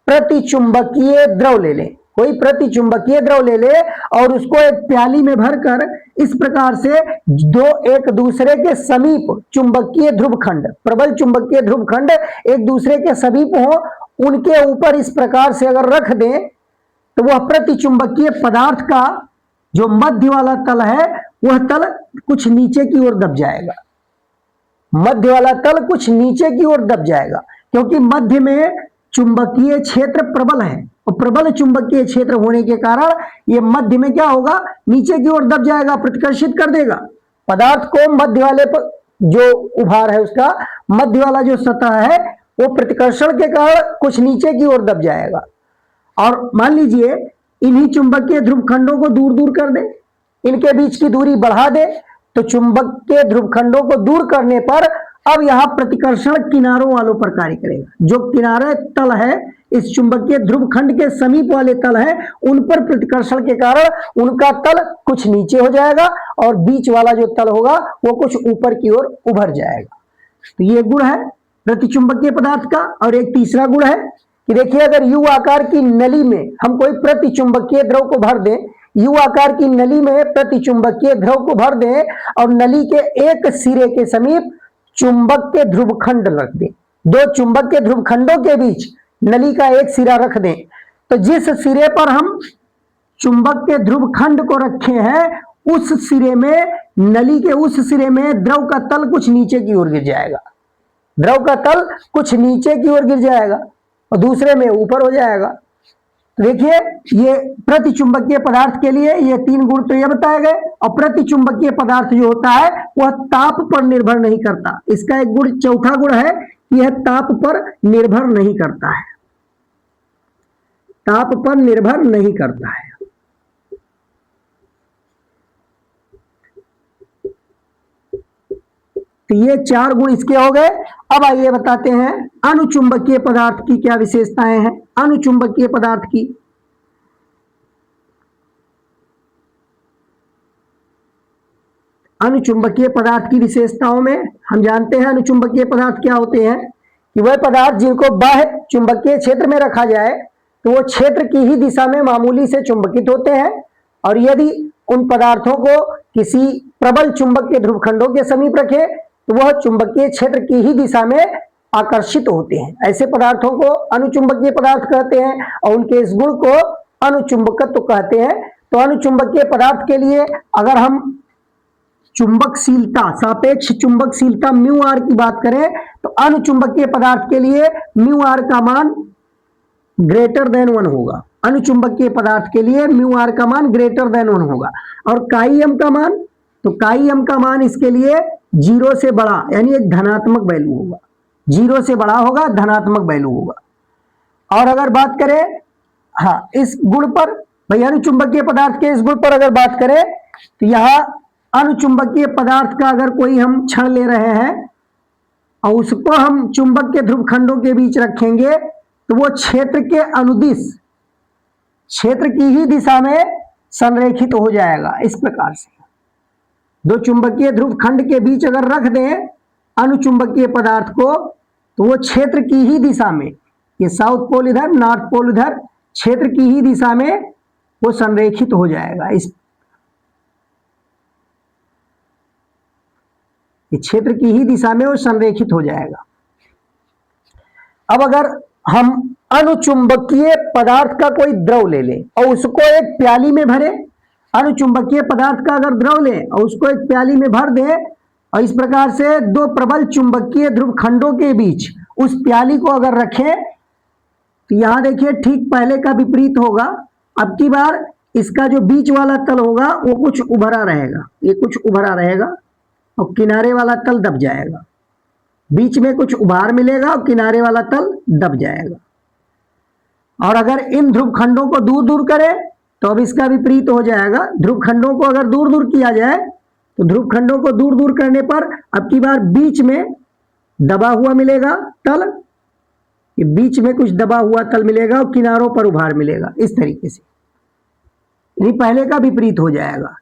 [SPEAKER 1] प्रतिचुंबकीय द्रव ले लें, कोई प्रतिचुंबकीय द्रव ले ले और उसको एक प्याली में भरकर इस प्रकार से दो एक दूसरे के समीप चुंबकीय ध्रुव खंड, प्रबल चुंबकीय ध्रुव खंड एक दूसरे के समीप हो, उनके ऊपर इस प्रकार से अगर रख दें तो वह प्रतिचुंबकीय पदार्थ का जो मध्य वाला तल है वह तल कुछ नीचे की ओर दब जाएगा, मध्य वाला तल कुछ नीचे की ओर दब जाएगा, क्योंकि मध्य में चुंबकीय क्षेत्र प्रबल है, और प्रबल चुंबकीय क्षेत्र होने के कारण ये मध्य में क्या होगा, नीचे की ओर दब जाएगा, प्रतिकर्षित कर देगा पदार्थ को। मध्य वाले पर जो उभार है उसका मध्य वाला जो सतह है वो प्रतिकर्षण के कारण कुछ नीचे की ओर दब जाएगा। और मान लीजिए इन्हीं चुंबकीय ध्रुवखंडों को दूर दूर कर दे, इनके बीच की दूरी बढ़ा दे, तो चुंबकीय ध्रुवखंडों को दूर करने पर अब यहां प्रतिकर्षण किनारों वालों पर कार्य करेगा। जो किनारे तल है इस चुंबकीय ध्रुवखंड के समीप वाले तल है उन पर प्रतिकर्षण के कारण उनका तल कुछ नीचे हो जाएगा और बीच वाला जो तल होगा वो कुछ ऊपर की ओर उभर जाएगा। तो ये गुण है प्रतिचुंबकीय पदार्थ का। और एक तीसरा गुण है कि देखिए, अगर यू आकार की नली में हम कोई प्रतिचुंबकीय द्रव को भर दें, यू आकार की नली में प्रतिचुंबकीय द्रव को भर दें और नली के एक सिरे के समीप चुंबक के ध्रुवखंड रख दें, दो चुंबक के ध्रुवखंडों के बीच नली का एक सिरा रख दें, तो जिस सिरे पर हम चुंबक के ध्रुवखंड को रखे हैं उस सिरे में, नली के उस सिरे में द्रव का तल कुछ नीचे की ओर गिर जाएगा, द्रव का तल कुछ नीचे की ओर गिर जाएगा और दूसरे में ऊपर हो जाएगा। देखिए, ये प्रतिचुंबकीय पदार्थ के लिए ये तीन गुण तो ये बताए गए। और प्रतिचुंबकीय पदार्थ जो होता है वह ताप पर निर्भर नहीं करता। इसका एक गुण, चौथा गुण है कि यह ताप पर निर्भर नहीं करता है, ताप पर निर्भर नहीं करता है। तो ये चार गुण इसके हो गए। अब आइए बताते हैं अनुचुंबकीय पदार्थ की क्या विशेषताएं हैं। अनुचुंबकीय पदार्थ की, अनुचुंबकीय पदार्थ की विशेषताओं में हम जानते हैं अनुचुंबकीय पदार्थ क्या होते हैं कि वह पदार्थ जिनको बाह्य चुंबकीय क्षेत्र में रखा जाए तो वो क्षेत्र की ही दिशा में मामूली से चुंबकित होते हैं, और यदि उन पदार्थों को किसी प्रबल चुंबक के ध्रुवखंडों के समीप रखे तो वह चुंबकीय क्षेत्र की ही दिशा में आकर्षित होते हैं। ऐसे पदार्थों को अनुचुंबकीय पदार्थ कहते हैं और उनके इस गुण को अनुचुंबकत्व कहते हैं। तो अनुचुंबकीय पदार्थ के लिए अगर हम चुंबकशीलता, सापेक्ष चुंबकशीलता म्यू आर की बात करें तो अनुचुंबकीय पदार्थ के लिए म्यू आर का मान ग्रेटर देन 1 होगा। अनुचुंबकीय पदार्थ के लिए म्यू आर का मान ग्रेटर देन 1 होगा। और काई एम का मान, तो काई एम का मान इसके लिए 0 से बड़ा यानी एक धनात्मक वैल्यू होगा, 0 से बड़ा होगा, धनात्मक वैल्यू होगा। और अगर बात करें हाँ इस गुण पर, भाई अनुचुंबकीय पदार्थ के इस गुण पर अगर बात करें तो यहां अनुचुंबकीय पदार्थ का अगर कोई हम क्षण ले रहे हैं और उसको हम चुंबक के ध्रुवखंडों के बीच रखेंगे तो वो क्षेत्र के अनुदिश, क्षेत्र की ही दिशा में संरेखित हो जाएगा। इस प्रकार से दो चुंबकीय ध्रुवखंड के बीच अगर रख दें अनुचुंबकीय पदार्थ को तो वो क्षेत्र की ही दिशा में, ये साउथ पोल इधर, नॉर्थ पोल इधर, क्षेत्र की ही दिशा में वो संरेखित हो जाएगा। इस क्षेत्र की ही दिशा में वो संरेखित हो जाएगा। अब अगर हम अनुचुंबकीय पदार्थ का कोई द्रव ले लें और उसको एक प्याली में भरे, अनुचुंबकीय पदार्थ का अगर द्रव लें और उसको एक प्याली में भर दें और इस प्रकार से दो प्रबल चुंबकीय ध्रुवखंडों के बीच उस प्याली को अगर रखें तो यहां देखिए ठीक पहले का विपरीत होगा। अब की बार इसका जो बीच वाला तल होगा वो कुछ उभरा रहेगा, ये कुछ उभरा रहेगा और किनारे वाला तल दब जाएगा। बीच में कुछ उभार मिलेगा और किनारे वाला तल दब जाएगा। और अगर इन ध्रुवखंडों को दूर दूर करें तो अब इसका विपरीत हो जाएगा। ध्रुवखंडों को अगर दूर दूर किया जाए तो ध्रुवखंडों को दूर दूर करने पर अब की बार बीच में दबा हुआ मिलेगा तल, ये बीच में कुछ दबा हुआ तल मिलेगा और किनारों पर उभार मिलेगा। इस तरीके से यानी पहले का विपरीत हो जाएगा।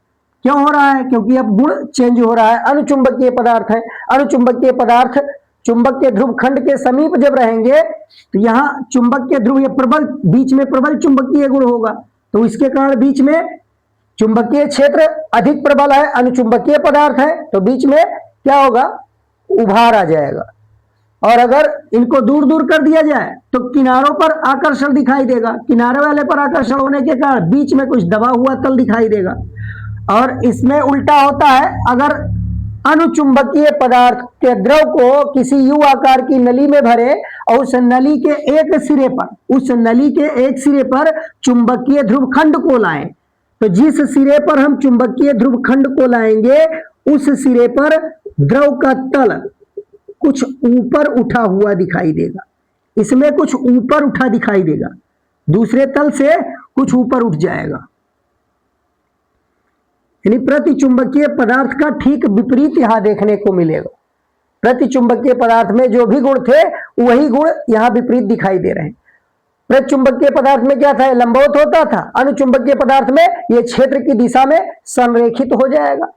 [SPEAKER 1] क्यों हो रहा है? क्योंकि अब गुण चेंज हो रहा है। अनुचुंबकीय पदार्थ है, अनुचुंबकीय पदार्थ चुंबक के ध्रुवखंड के समीप जब रहेंगे तो यहाँ चुंबक के ध्रुव, ये प्रबल, बीच में प्रबल चुंबकीय गुण होगा तो इसके कारण बीच में चुंबकीय क्षेत्र अधिक प्रबल है, अनुचुंबकीय पदार्थ है तो बीच में क्या होगा, उभार आ जाएगा। और अगर इनको दूर दूर कर दिया जाए तो किनारों पर आकर्षण दिखाई देगा, किनारे वाले पर आकर्षण होने के कारण बीच में कुछ दबा हुआ तल दिखाई देगा। और इसमें उल्टा होता है, अगर अनुचुंबकीय पदार्थ के द्रव को किसी यू आकार की नली में भरे और उस नली के एक सिरे पर चुंबकीय ध्रुवखंड को लाएं। तो जिस सिरे पर हम चुंबकीय ध्रुवखंड को लाएंगे उस सिरे पर द्रव का तल कुछ ऊपर उठा हुआ दिखाई देगा। इसमें कुछ ऊपर उठा दिखाई देगा, दूसरे तल से कुछ ऊपर उठ जाएगा। यानी प्रति चुंबकीय पदार्थ का ठीक विपरीत यहां देखने को मिलेगा। प्रति चुंबकीय पदार्थ में जो भी गुण थे वही गुण यहां विपरीत दिखाई दे रहे हैं। प्रति चुंबकीय पदार्थ में क्या था, लंबवत होता था। अनुचुंबकीय पदार्थ में यह क्षेत्र की दिशा में संरेखित हो जाएगा।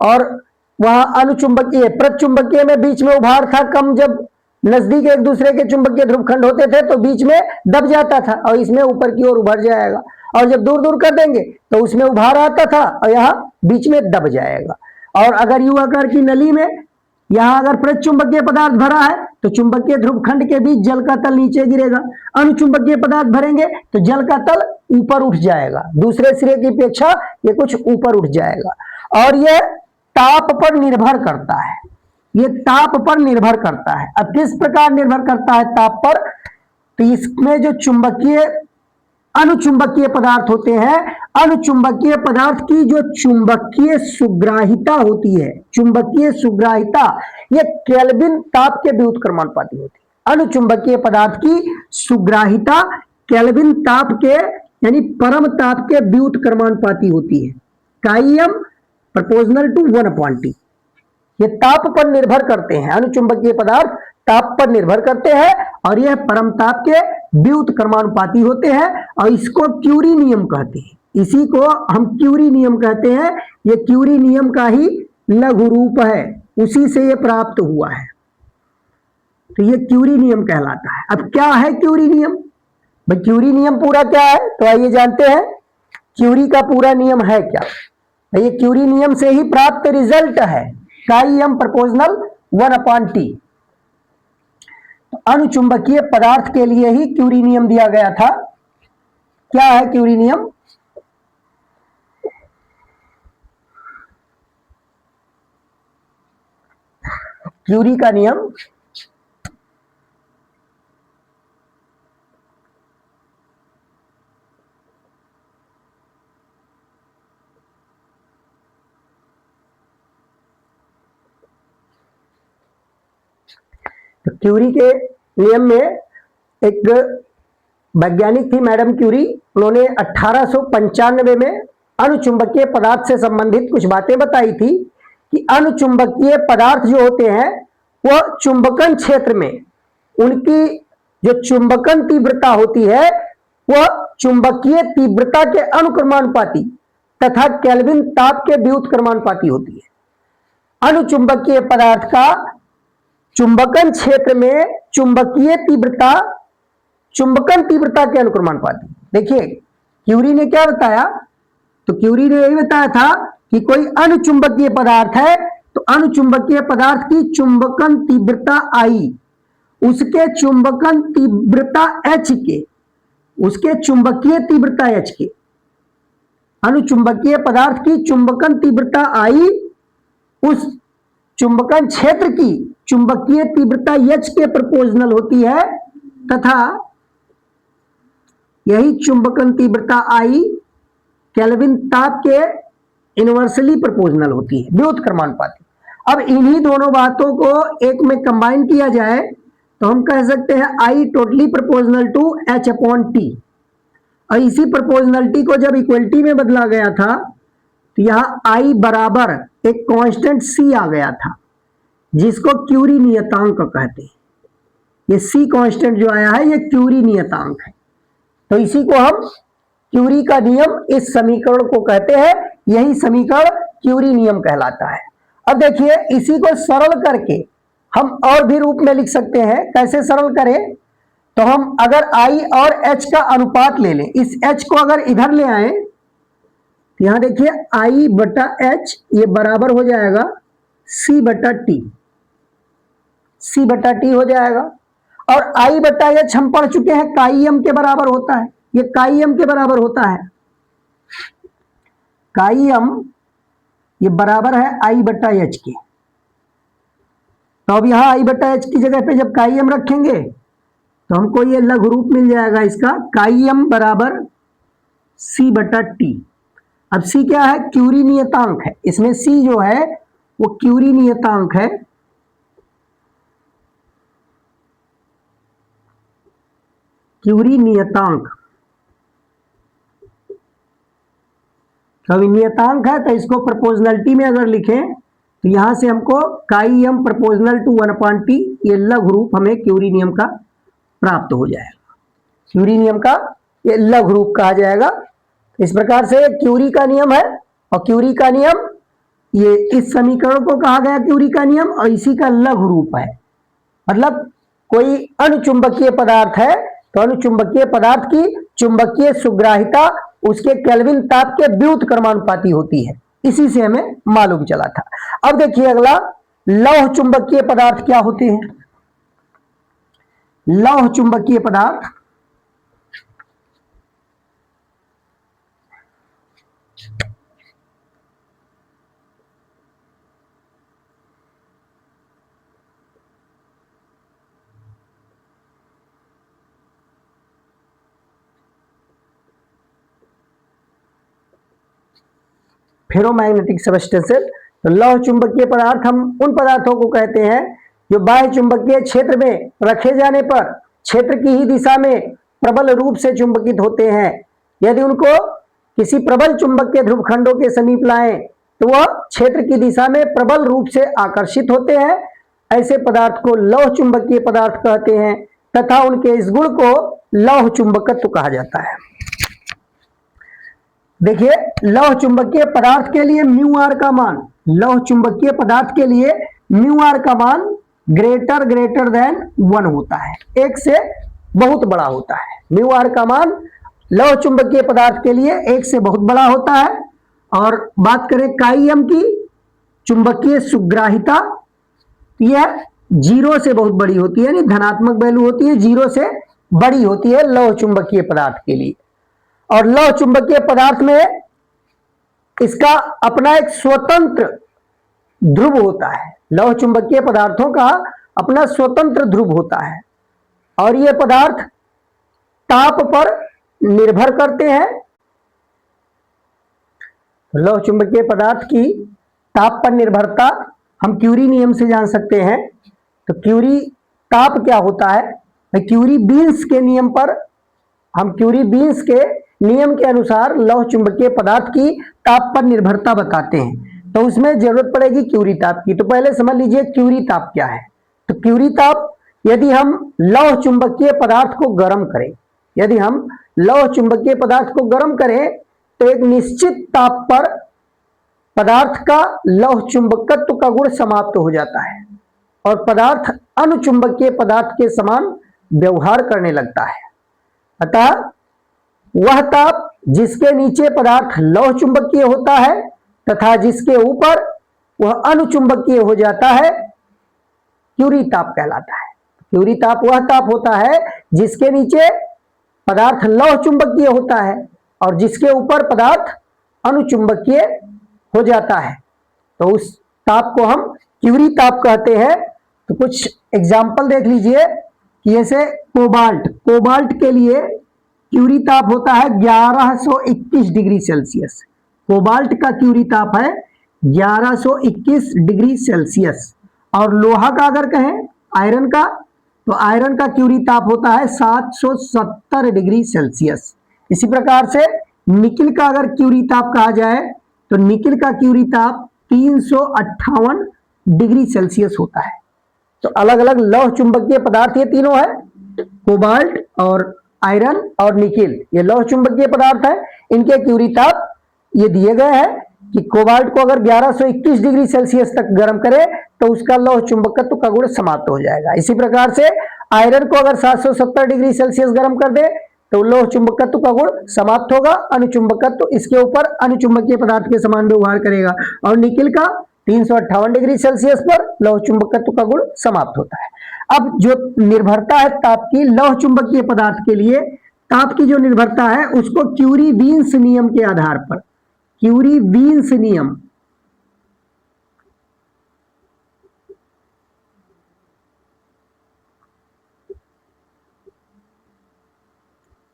[SPEAKER 1] और वहां अनुचुंबकीय प्रतिचुंबकीय में बीच में उभार था कम, जब नजदीक एक दूसरे के चुंबकीय ध्रुवखंड होते थे तो बीच में दब जाता था, और इसमें ऊपर की ओर उभर जाएगा। और जब दूर दूर कर देंगे तो उसमें उभार आता था और यहाँ बीच में दब जाएगा। और अगर यू आकार की नली में यहां अगर प्रतिचुंबकीय पदार्थ भरा है तो चुंबकीय ध्रुवखंड के बीच जल का तल नीचे गिरेगा। अनुचुंबकीय पदार्थ भरेंगे तो जल का तल ऊपर उठ जाएगा, दूसरे सिरे की अपेक्षा ये कुछ ऊपर उठ जाएगा। और यह ताप पर निर्भर करता है, ये ताप पर निर्भर करता है। अब किस प्रकार निर्भर करता है ताप पर, तो इसमें जो अनुचुंबकीय पदार्थ होते हैं, अनुचुंबकीय पदार्थ की जो चुंबकीय सुग्राहिता होती है, चुंबकीय सुग्राहिता ये केल्विन ताप के व्युत्क्रमानुपाती होती है। अनुचुंबकीय पदार्थ की सुग्राहिता केल्विन ताप के यानी परम ताप के व्युत्क्रमानुपाती होती है। काईएम प्रोपोर्शनल टू 1/T। ये ताप पर निर्भर करते हैं, अनुचुंबकीय पदार्थ ताप पर निर्भर करते हैं और यह परम ताप के व्युत्क्रमानुपाती होते हैं। और इसको क्यूरी नियम कहते हैं, इसी को हम क्यूरी नियम कहते हैं। यह क्यूरी नियम का ही लघु रूप है, उसी से यह प्राप्त हुआ है, तो यह क्यूरी नियम कहलाता है। अब क्या है क्यूरी नियम, भाई क्यूरी नियम पूरा क्या है, तो आइए जानते हैं क्यूरी का पूरा नियम है क्या। ये क्यूरी नियम से ही प्राप्त रिजल्ट है काईएम प्रोपोर्शनल 1/T। अनुचुंबकीय पदार्थ के लिए ही क्यूरी नियम दिया गया था। क्या है क्यूरी नियम, क्यूरी का नियम तो क्यूरी के नियम में एक वैज्ञानिक थी मैडम क्यूरी, उन्होंने 1895 में अनुचुंबकीय पदार्थ से संबंधित कुछ बातें बताई थी कि अनुचुंबकीय पदार्थ जो होते हैं वह चुंबकन क्षेत्र में उनकी जो चुंबकन तीव्रता होती है वह चुंबकीय तीव्रता के अनुक्रमानुपाती तथा केल्विन ताप के व्युत्क्रमानुपाती होती है। अनुचुंबकीय पदार्थ का चुंबकन क्षेत्र में चुंबकीय तीव्रता चुंबकन तीव्रता के अनुक्रमानुपाती। देखिए क्यूरी ने क्या बताया, तो क्यूरी ने यही बताया था कि कोई अनुचुंबकीय पदार्थ है तो अनुचुंबकीय पदार्थ की चुंबकन तीव्रता I उसके चुंबकन तीव्रता H के उसके चुंबकीय तीव्रता H के अनुचुंबकीय पदार्थ की चुंबकन तीव्रता I उस चुंबकन क्षेत्र की चुंबकीय तीव्रता H के प्रोपोर्शनल होती है तथा यही चुंबकन तीव्रता I केल्विन ताप के इनवर्सली प्रोपोर्शनल होती है, व्युत्क्रमानुपाती। अब इन्हीं दोनों बातों को एक में कंबाइन किया जाए तो हम कह सकते हैं I totally proportional to H/T। और इसी प्रोपोर्शनलिटी को जब इक्वलिटी में बदला गया था तो यहां I बराबर एक कांस्टेंट C आ गया था जिसको क्यूरी नियतांक कहते हैं। ये C कांस्टेंट जो आया है ये क्यूरी नियतांक है, तो इसी को हम क्यूरी का नियम इस समीकरण को कहते हैं। यही समीकरण क्यूरी नियम कहलाता है। अब देखिए इसी को सरल करके हम और भी रूप में लिख सकते हैं। कैसे सरल करें, तो हम अगर I और H का अनुपात ले लें, इस H को अगर इधर ले आए तो यहां देखिए I/H ये बराबर हो जाएगा C/T, C/T हो जाएगा। और I/H हम पढ़ चुके हैं काईएम के बराबर होता है, ये काईएम के बराबर होता है। काईएम ये बराबर है I/H के। तो अब यहां I/H की जगह पे जब काईएम रखेंगे तो हमको ये लघु रूप मिल जाएगा इसका, काई बराबर C बटा टी। अब C क्या है? क्यूरी नियतांक है। इसमें C जो है वो क्यूरी नियतांक है। क्यूरी नियतांक, तो नियतांक है तो इसको प्रोपोर्शनलिटी में अगर लिखें तो यहां से हमको काई एम प्रोपोर्शनल टू 1/t, ये लघु रूप हमें क्यूरी नियम का प्राप्त हो जाएगा। क्यूरी नियम का ये लघु रूप कहा जाएगा। इस प्रकार से क्यूरी का नियम है, और क्यूरी का नियम ये इस समीकरण को कहा गया क्यूरी का नियम, और इसी का लघु रूप है। मतलब कोई अनुचुंबकीय पदार्थ है तो अनुचुंबकीय पदार्थ की चुंबकीय सुग्राहिता उसके केल्विन ताप के व्युत क्रमानुपाती होती है, इसी से हमें मालूम चला था। अब देखिए अगला, लौह चुंबकीय पदार्थ क्या होते हैं? लौह चुंबकीय पदार्थ फेरोमैग्नेटिक सब्सटेंसेस। तो लौह चुंबकीय पदार्थ हम उन पदार्थों को कहते हैं जो बाह्य चुंबकीय क्षेत्र में रखे जाने पर क्षेत्र की ही दिशा में प्रबल रूप से चुंबकित होते हैं। यदि उनको किसी प्रबल चुंबक के ध्रुवखंडों के समीप लाएं तो वह क्षेत्र की दिशा में प्रबल रूप से आकर्षित होते हैं। ऐसे पदार्थ को लौह चुंबकीय पदार्थ कहते हैं तथा उनके इस गुण को लौह चुंबकत्व कहा जाता है। देखिए, लौह चुंबकीय पदार्थ के लिए म्यू आर का मान, लौह चुंबकीय पदार्थ के लिए म्यू आर का मान ग्रेटर देन 1 होता है, एक से बहुत बड़ा होता है। म्यू आर का मान लौह चुंबकीय पदार्थ के लिए एक से बहुत बड़ा होता है। और बात करें काई एम की चुंबकीय सुग्राहिता, यह 0 से बहुत बड़ी होती है, यानी धनात्मक वैल्यू होती है, 0 से बड़ी होती है लौह चुंबकीय पदार्थ के लिए। और लौह चुंबकीय पदार्थ में इसका अपना एक स्वतंत्र ध्रुव होता है। लौह चुंबकीय पदार्थों का अपना स्वतंत्र ध्रुव होता है, और ये पदार्थ ताप पर निर्भर करते हैं। लौह चुंबकीय पदार्थ की ताप पर निर्भरता हम क्यूरी नियम से जान सकते हैं। तो क्यूरी ताप क्या होता है? क्यूरी बीन्स के नियम पर, हम क्यूरी बीन्स के नियम के अनुसार लौह चुंबकीय पदार्थ की ताप पर निर्भरता बताते हैं। तो उसमें जरूरत पड़ेगी क्यूरी ताप की। तो पहले समझ लीजिए क्यूरी ताप क्या है। तो क्यूरी ताप, यदि हम लौह चुंबकीय पदार्थ को गर्म करें, यदि हम लौह चुंबकीय पदार्थ को गर्म करें तो एक निश्चित ताप पर पदार्थ का लौह चुंबकत्व का गुण समाप्त हो जाता है और पदार्थ अनुचुंबकीय पदार्थ के समान व्यवहार करने लगता है। अतः वह ताप जिसके नीचे पदार्थ लौह चुंबकीय होता है तथा जिसके ऊपर वह अनुचुंबकीय हो जाता है, क्यूरी ताप कहलाता है। क्यूरी ताप वह ताप होता है जिसके नीचे पदार्थ लौह चुंबकीय होता है और जिसके ऊपर पदार्थ अनुचुंबकीय हो जाता है, तो उस ताप को हम क्यूरी ताप कहते हैं। तो कुछ एग्जाम्पल देख लीजिए कि जैसे कोबाल्ट के लिए क्यूरी ताप होता है 1121 डिग्री सेल्सियस। कोबाल्ट का क्यूरी ताप है 1121 डिग्री सेल्सियस। और लोहा का अगर कहें, आयरन का, तो आयरन का क्यूरी ताप होता है 770 डिग्री सेल्सियस। इसी प्रकार से निकिल का अगर क्यूरी ताप कहा जाए तो निकिल का क्यूरी ताप 358 डिग्री सेल्सियस होता है। तो अलग अलग लौह चुंबकीय पदार्थ ये तीनों है, कोबाल्ट और आयरन और निकिल, ये लौह चुंबकीय पदार्थ है। इनके क्यूरी ताप ये दिए गए हैं कि कोबाल्ट को अगर 1121 डिग्री सेल्सियस तक गर्म करे तो उसका लौह चुंबकत्व का गुण समाप्त हो जाएगा। इसी प्रकार से आयरन को अगर 770 डिग्री सेल्सियस गर्म कर दे तो लौह चुंबकत्व का गुण समाप्त होगा, अनुचुंबकत्व इसके ऊपर अनुचुंबकीय पदार्थ के समान व्यवहार करेगा। और निकिल का 358 डिग्री सेल्सियस पर लौह चुंबकत्व का गुण समाप्त होता है। अब जो निर्भरता है ताप की लौह चुंबकीय पदार्थ के लिए, ताप की जो निर्भरता है उसको क्यूरी बीन्स नियम के आधार पर, क्यूरी बीन्स नियम,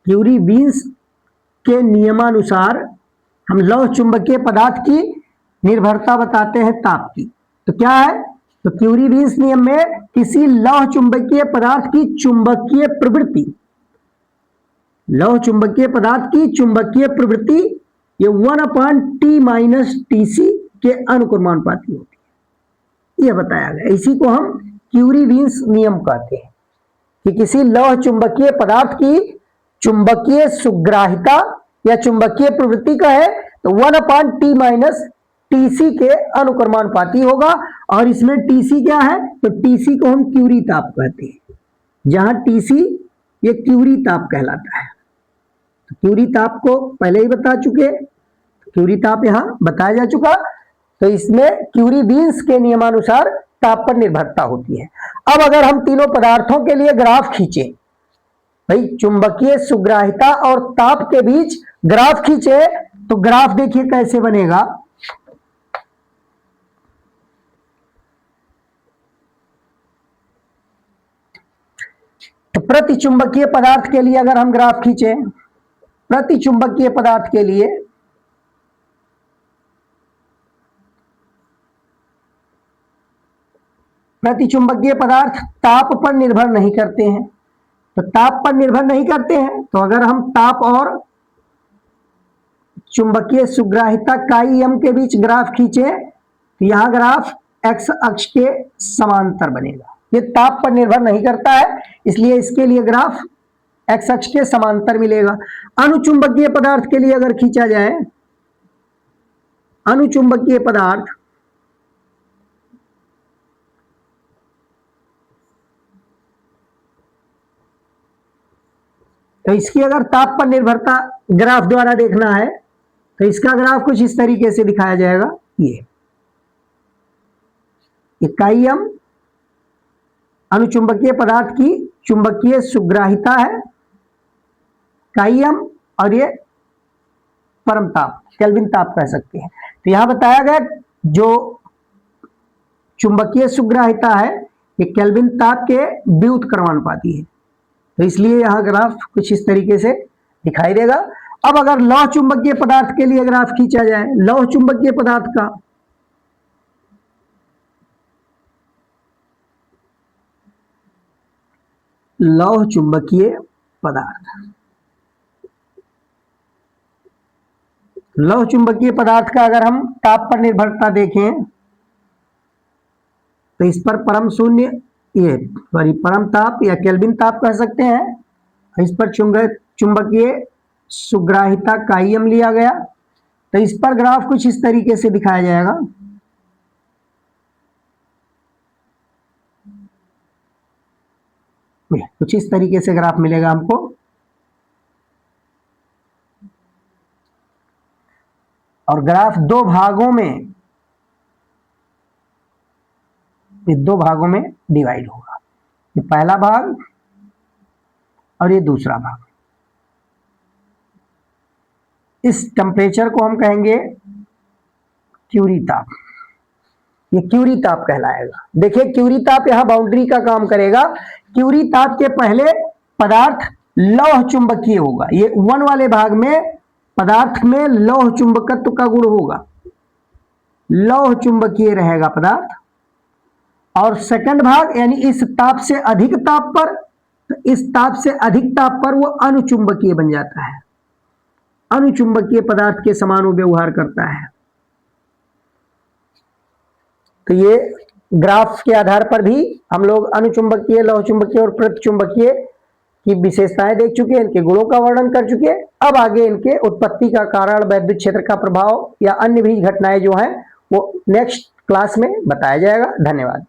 [SPEAKER 1] क्यूरी बीन्स के नियमानुसार हम लौह चुंबकीय पदार्थ की निर्भरता बताते हैं ताप की। तो क्या है, तो क्यूरी बीन्स नियम में किसी लौह चुंबकीय पदार्थ की चुंबकीय प्रवृत्ति, लौह चुंबकीय पदार्थ की चुंबकीय प्रवृत्ति ये 1/T - TC के अनुक्रमानुपाती होती है, यह बताया गया। इसी को हम क्यूरी बीन्स नियम कहते हैं कि किसी लौह चुंबकीय पदार्थ की चुंबकीय सुग्राहिता या चुंबकीय प्रवृत्ति का है तो 1/T - TC के अनुक्रमानुपाती होगा। और इसमें TC क्या है, तो TC को हम क्यूरी ताप कहते हैं, जहां TC ये क्यूरी ताप कहलाता है। तो क्यूरी ताप को पहले ही बता चुके, क्यूरी ताप यहां बताया जा चुका। तो इसमें क्यूरी बीन्स के नियमानुसार ताप पर निर्भरता होती है। अब अगर हम तीनों पदार्थों के लिए ग्राफ खींचे, भाई चुंबकीय सुग्राहिता और ताप के बीच ग्राफ खींचे, तो ग्राफ देखिए कैसे बनेगा। तो प्रति चुंबकीय पदार्थ के लिए अगर हम ग्राफ खींचे, प्रति चुंबकीय पदार्थ के लिए प्रतिचुंबकीय पदार्थ ताप पर निर्भर नहीं करते हैं। तो ताप पर निर्भर नहीं करते हैं, तो अगर हम ताप और चुंबकीय सुग्राहिता काई एम के बीच ग्राफ खींचे तो यहां ग्राफ एक्स अक्ष के समांतर बनेगा। ये ताप पर निर्भर नहीं करता है, इसलिए इसके लिए ग्राफ एक्स अक्ष के समांतर मिलेगा। अनुचुंबकीय पदार्थ के लिए अगर खींचा जाए, अनुचुंबकीय पदार्थ तो इसकी अगर ताप पर निर्भरता ग्राफ द्वारा देखना है तो इसका ग्राफ कुछ इस तरीके से दिखाया जाएगा। ये काई-एम अनुचुंबकीय पदार्थ की चुंबकीय सुग्राहिता है, काई-एम, और ये परम ताप, केल्विन ताप कह सकते हैं। तो यहां बताया गया जो चुंबकीय सुग्राहिता है ये केल्विन ताप के व्युत्क्रमानुपाती है, तो इसलिए यहां ग्राफ कुछ इस तरीके से दिखाई देगा। अब अगर लौह चुंबकीय पदार्थ के लिए ग्राफ खींचा जाए, लौह चुंबकीय पदार्थ का, लौह चुंबकीय पदार्थ, लौह चुंबकीय पदार्थ का अगर हम ताप पर निर्भरता देखें तो इस पर परम शून्य, ये परम ताप या केल्विन ताप कह सकते हैं, इस पर चुंबकीय सुग्राहिता काई-एम लिया गया। तो इस पर ग्राफ कुछ इस तरीके से दिखाया जाएगा। कुछ इस तरीके से ग्राफ मिलेगा हमको। और ग्राफ दो भागों में, दो भागों में डिवाइड होगा, ये पहला भाग और ये दूसरा भाग। इस टेम्परेचर को हम कहेंगे क्यूरी ताप, ये क्यूरी ताप कहलाएगा। देखिए क्यूरी ताप यहां बाउंड्री का काम करेगा। क्यूरी ताप के पहले पदार्थ लौह चुंबकीय होगा, ये 1 वाले भाग में पदार्थ में लौह चुंबकत्व का गुण होगा, लौह चुंबकीय रहेगा पदार्थ। और सेकंड भाग यानी इस ताप से अधिक ताप पर, तो इस ताप से अधिक ताप पर वो अनुचुंबकीय बन जाता है, अनुचुंबकीय पदार्थ के समान वो व्यवहार करता है। तो ये ग्राफ के आधार पर भी हम लोग अनुचुंबकीय, लौह चुंबकीय और प्रतिचुंबकीय की विशेषताएं देख चुके हैं, इनके गुणों का वर्णन कर चुके हैं। अब आगे इनके उत्पत्ति का कारण, वैद्युत क्षेत्र का प्रभाव या अन्य भी घटनाएं जो हैं वो नेक्स्ट क्लास में बताया जाएगा। धन्यवाद।